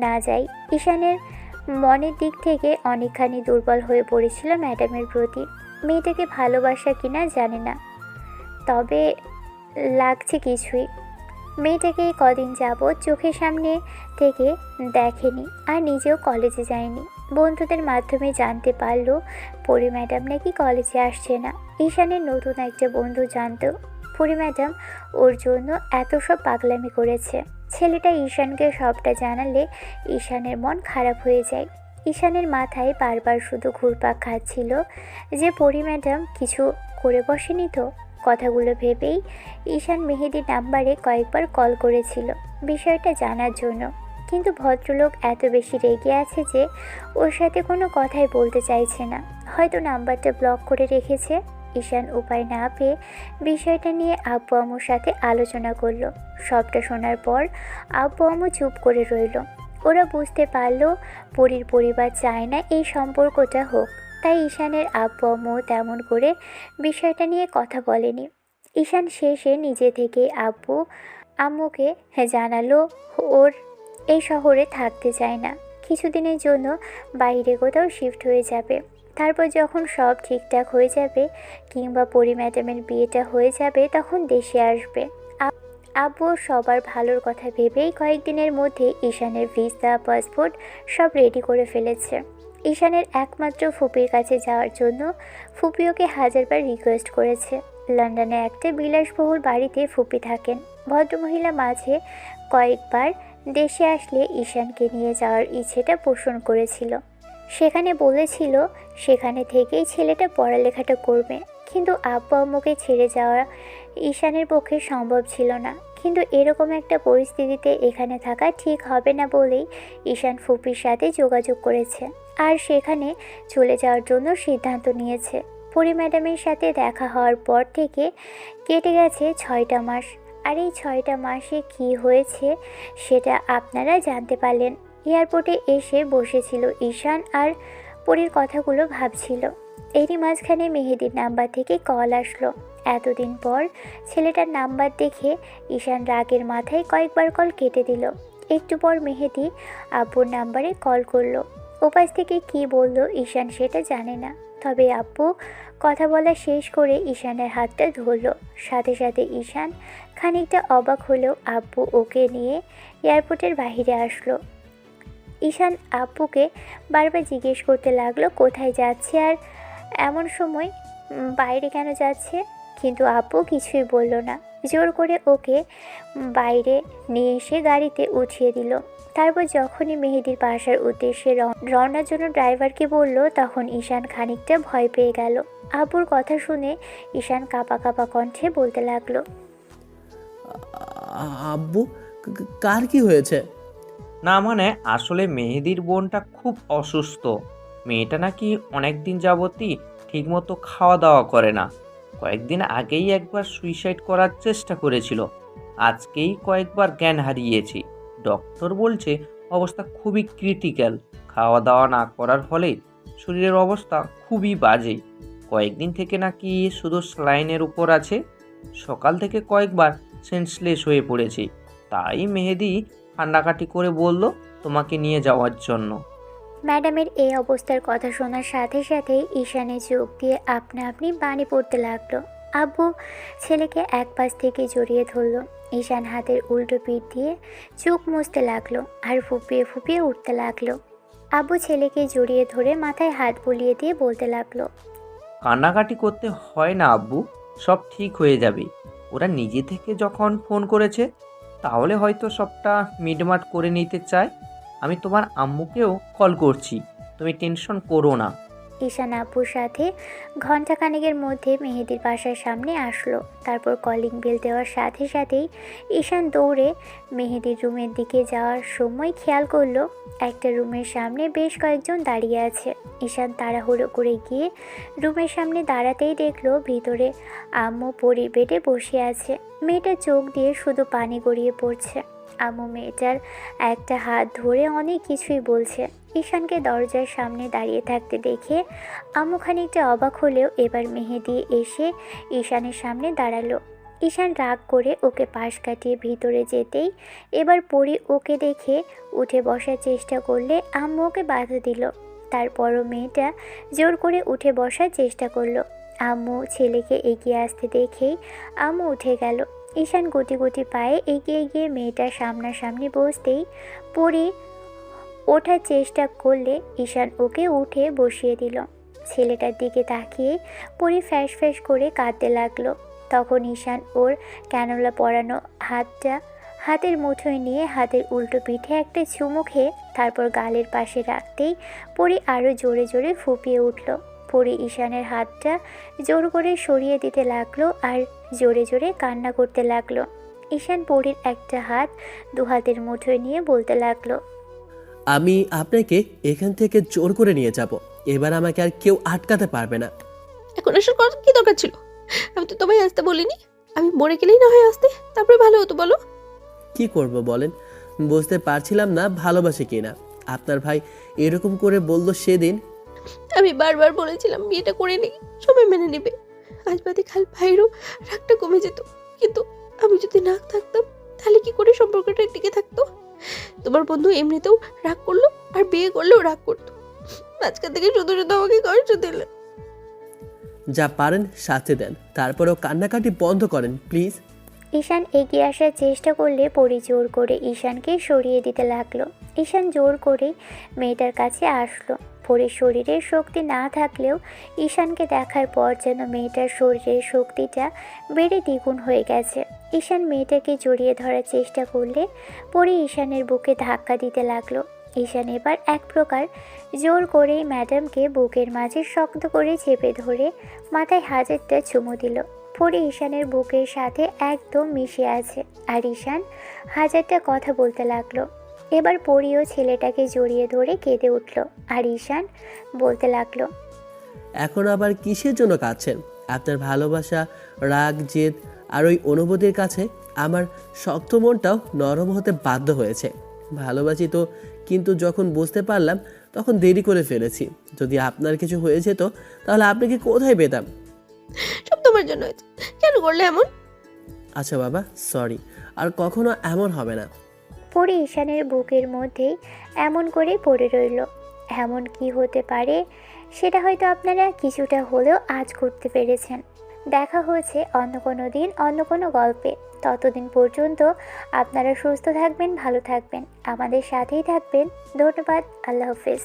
না যায়। ঈশানের মনের দিক থেকে অনেকখানি দুর্বল হয়ে পড়েছিল ম্যাডামের প্রতি। মেয়েটাকে ভালোবাসা কিনা জানে না, তবে লাগছে কিছুই। মেয়েটাকে এই কদিন যাবৎ চোখের সামনে থেকে দেখেনি, আর নিজেও কলেজে যায়নি। বন্ধুদের মাধ্যমে জানতে পারল পরি ম্যাডাম নাকি কলেজে আসছে না। ঈশানের নতুন একটা বন্ধু জানতো পরি ম্যাডাম ওর জন্য এত সব পাগলামি করেছে। ছেলেটা ঈশানকে সবটা জানালে ঈশানের মন খারাপ হয়ে যায়। ঈশানের মাথায় বারবার শুধু ঘুরপাক খাচ্ছিল যে পরি ম্যাডাম কিছু করে বসেনি তো। কথাগুলো ভেবেই ঈশান মেহেদির নাম্বারে কয়েকবার কল করেছিল বিষয়টা জানার জন্য, কিন্তু ভদ্রলোক এত বেশি রেগে আছে যে ওর সাথে কোনো কথাই বলতে চাইছে না। হয়তো নাম্বারটা ব্লক করে রেখেছে। ঈশান উপায় না পেয়ে বিষয়টা নিয়ে আব্বু আম্মুর সাথে আলোচনা করলো। সবটা শোনার পর আব্বু আম্মু চুপ করে রইল। ওরা বুঝতে পারলো পরীর পরিবার চায় না এই সম্পর্কটা হোক, তাই ঈশানের আব্বু আম্মু তেমন করে বিষয়টা নিয়ে কথা বলেনি। ঈশান শেষে নিজে থেকে আব্বু আম্মুকে জানালো ওর এই শহরে থাকতে চায় না, কিছুদিনের জন্য বাইরে কোথাও শিফট হয়ে যাবে। তারপর যখন সব ঠিকঠাক হয়ে যাবে কিংবা পরি ম্যাডামের বিয়েটা হয়ে যাবে তখন দেশে আসবে। আব্বু সবার ভালোর কথা ভেবেই কয়েকদিনের মধ্যে ঈশানের ভিসা পাসপোর্ট সব রেডি করে ফেলেছে। ঈশানের একমাত্র ফুপির কাছে যাওয়ার জন্য ফুপি ওকে হাজারবার রিকোয়েস্ট করেছে। লন্ডনে একটা বিলাসবহুল বাড়িতে ফুপি থাকেন। ভদ্রমহিলা মাঝে কয়েকবার দেশে আসলে ঈশানকে নিয়ে যাওয়ার ইচ্ছেটা পোষণ করেছিল। সেখানে বলেছিল সেখানে থেকেই ছেলেটা পড়ালেখাটা করবে, কিন্তু আব্বু আম্মুকে ছেড়ে যাওয়া ঈশানের পক্ষে সম্ভব ছিল না। কিন্তু এরকম একটা পরিস্থিতিতে এখানে থাকা ঠিক হবে না বলেই ঈশান ফুপির সাথে যোগাযোগ করেছে আর সেখানে চলে যাওয়ার জন্য সিদ্ধান্ত নিয়েছে। পরি ম্যাডামের সাথে দেখা হওয়ার পর থেকে কেটে গেছে 6টা মাস, আর এই 6টা মাসে কি হয়েছে সেটা আপনারা জানতে পারলেন। এয়ারপোর্টে এসে বসেছিল ঈশান আর পরির কথাগুলো ভাবছিল। এরই মাঝখানে মেহেদির নাম্বার থেকে কল আসলো। এতদিন পর ছেলেটার নাম্বার দেখে ঈশান রাগের মাথায় কয়েকবার কল কেটে দিল। একটু পর মেহেদি আব্বুর নাম্বারে কল করলো। ওপাশ থেকে কি বলল ঈশান সেটা জানে না, তবে আব্বু কথা বলা শেষ করে ঈশানের হাতটা ধরল। সাথে সাথে ঈশান খানিকটা অবাক হলেও আব্বু ওকে নিয়ে এয়ারপোর্টের বাইরে আসলো। ঈশান আব্বুকে বারবার জিজ্ঞেস করতে লাগলো কোথায় যাচ্ছে আর এমন সময় বাইরে কেন যাচ্ছে, কিন্তু আব্বু কিছুই বলল না। জোর করে ওকে বাইরে নিয়ে এসে গাড়িতে উঠিয়ে দিল। তারপর যখনই মেহেদির বাসার উদ্দেশ্যে রওনার জন্য ড্রাইভারকে বলল তখন ঈশান খানিকটা ভয় পেয়ে গেল। আব্বুর কথা শুনে ঈশান কাঁপা কাঁপা কণ্ঠে বলতে লাগলো, আব্বু কার কি হয়েছে? না মানে আসলে মেহেদির বোনটা খুব অসুস্থ। মেয়েটা নাকি অনেক দিন যাবতই ঠিকমতো খাওয়া দাওয়া করে না। কয়েকদিন আগেই একবার সুইসাইড করার চেষ্টা করেছিল। আজকেই কয়েকবার জ্ঞান হারিয়েছি। ডক্টর বলছে অবস্থা খুবই ক্রিটিক্যাল। খাওয়া দাওয়া না করার ফলে শরীরের অবস্থা খুবই বাজে। কয়েকদিন থেকে নাকি শুধু স্যালাইনের উপর আছে। সকাল থেকে কয়েকবার সেন্সলেস হয়ে পড়েছি। তাই মেহেদি কান্নাকাটি করে বলল তোমাকে নিয়ে যাওয়ার জন্য। ম্যাডামের এই অবস্থার কথা শোনার সাথে সাথেই ঈশানের চোখ দিয়ে আপনা আপনি পানি পড়তে লাগলো। আব্বু ছেলেকে এক পাশ থেকে জড়িয়ে ধরল। ঈশান হাতের উল্টো পিঠ দিয়ে চোখ মুছতে লাগলো আর ফুপিয়ে ফুপিয়ে উঠতে লাগলো। আব্বু ছেলেকে জড়িয়ে ধরে মাথায় হাত বুলিয়ে দিয়ে বলতে লাগলো, কান্নাকাটি করতে হয় না আব্বু, সব ঠিক হয়ে যাবে। ওরা নিজে থেকে যখন ফোন করেছে তাহলে হয়তো সবটা মিটমাট করে নিতে চায়। আমি তোমার আম্মুকেও কল করছি, তুমি টেনশন করো না। ঈশান আব্বুর সাথে ঘণ্টাখানেকের মধ্যে মেহেদির বাসার সামনে আসলো। তারপর কলিং বেল দেওয়ার সাথে সাথেই ঈশান দৌড়ে মেহেদির রুমের দিকে যাওয়ার সময় খেয়াল করলো একটা রুমের সামনে বেশ কয়েকজন দাঁড়িয়ে আছে। ঈশান তাড়াহুড়ো করে গিয়ে রুমের সামনে দাঁড়াতেই দেখলো ভিতরে আম্মু পরির বেডে বসে আছে। মেয়েটার চোখ দিয়ে শুধু পানি গড়িয়ে পড়ছে। আম্মু মেয়েটার একটা হাত ধরে অনেক কিছুই বলছে। ঈশানকে দরজার সামনে দাঁড়িয়ে থাকতে দেখে আম্মু খানিকটা অবাক হলেও এবার মেহেদি এসে ঈশানের সামনে দাঁড়ালো। ঈশান রাগ করে ওকে পাশ কাটিয়ে ভিতরে যেতেই এবার পরি ওকে দেখে উঠে বসার চেষ্টা করলে আম্মু ওকে বাধা দিল। তারপরও মেয়েটা জোর করে উঠে বসার চেষ্টা করলো। আম্মু ছেলেকে এগিয়ে আসতে দেখেই আম্মু উঠে গেল। ঈশান গুটি গুটি পায়ে এগিয়ে গিয়ে মেয়েটার সামনাসামনি বসতেই পরি ওঠার চেষ্টা করলে ঈশান ওকে উঠে বসিয়ে দিল। ছেলেটার দিকে তাকিয়ে পরি ফ্যাস ফ্যাস করে কাঁদতে লাগলো। তখন ঈশান ওর ক্যানোলা পরানো হাতের মুঠোয় নিয়ে হাতের উল্টো পিঠে একটা চুমু খেয়ে তারপর গালের পাশে রাখতেই পরি আরও জোরে জোরে ফুঁপিয়ে উঠল। পরি ঈশানের হাতটা জোর করে সরিয়ে দিতে লাগলো আর জোরে জোরে কান্না করতে লাগলো। ঈশান পরির একটা হাত দু হাতের মুঠোয় নিয়ে বলতে লাগলো, আমি আপনাকে এখান থেকে জোর করে নিয়ে যাব। এবার আমাকে আর কেউ আটকাতে পারবে না। এখন আসার কথা কি দরকার ছিল? আমি তো তোমায় আসতে বলিনি। আমি মরে গেলেই না হয় আসতে, তারপরে ভালো হতো বলো। কি করব বলেন, বুঝতে পারছিলাম না ভালোবাসে কিনা। আপনার ভাই এরকম করে বলল সেদিন। আমি বারবার বলেছিলাম বিয়েটা করে নিই, সবাই মেনে নেবে। আজ বাদে খাল ভাইরও রাগটা কমে যেত। কিন্তু আমি যদি না থাকতাম তাহলে কি করে সম্পর্কটা টিকে থাকতো? তোমার বন্ধু এমনিতেও রাগ করলো, আর বিয়ে করলেও রাগ করতো। আজকাল থেকে শুধু শুধু আমাকে কষ্ট দিলে। যা পারেন শাস্তি দেন, তারপরেও কান্নাকাটি বন্ধ করেন প্লিজ। ঈশান এগিয়ে আসার চেষ্টা করলে পরি জোর করে ঈশানকে সরিয়ে দিতে লাগলো। ঈশান জোর করে মেয়েটার কাছে আসলো। পরির শরীরের শক্তি না থাকলেও ঈশানকে দেখার পর যেন মেয়েটার শরীরের শক্তিটা বেড়ে দ্বিগুণ হয়ে গেছে। ঈশান মেয়েটাকে জড়িয়ে ধরার চেষ্টা করলে পরি ঈশানের বুকে ধাক্কা দিতে লাগলো। ঈশান এবার এক প্রকার জোর করেই ম্যাডামকে বুকের মাঝে শক্ত করে চেপে ধরে মাথায় হাজারটা চুমু দিল। পরি ঈশানের বুকের সাথে একদম মিশে আছে আর ঈশান হাজারটা কথা বলতে লাগলো। এবার পরিও ছেলেটাকে জড়িয়ে ধরে কেঁদে উঠল আর ঈশান বলতে লাগলো, এখন আবার কিসের জন্য কাঁদছেন? আপনার ভালোবাসা, রাগ, জেদ আর ওই অনুভূতির কাছে আমার শক্ত মনটাও নরম হতে বাধ্য হয়েছে। ভালোবাসি তো, কিন্তু যখন বুঝতে পারলাম তখন দেরি করে ফেলেছি। যদি আপনার কিছু হয়ে যেত তাহলে আপনাকে কোথায় পেতাম? সব তোমার জন্য হয়েছে। কেন করলে এমন? আচ্ছা বাবা, সরি, আর কখনো এমন হবে না। পরি ঈশানের বুকের মধ্যেই এমন করে পড়ে রইল। এমন কি হতে পারে সেটা হয়তো আপনারা কিছুটা হলেও আজ করতে পেরেছেন। দেখা হচ্ছে অন্য কোনো দিন অন্য কোনো গল্পে। ততদিন পর্যন্ত আপনারা সুস্থ থাকবেন, ভালো থাকবেন, আমাদের সাথেই থাকবেন। ধন্যবাদ। আল্লাহ হাফেজ।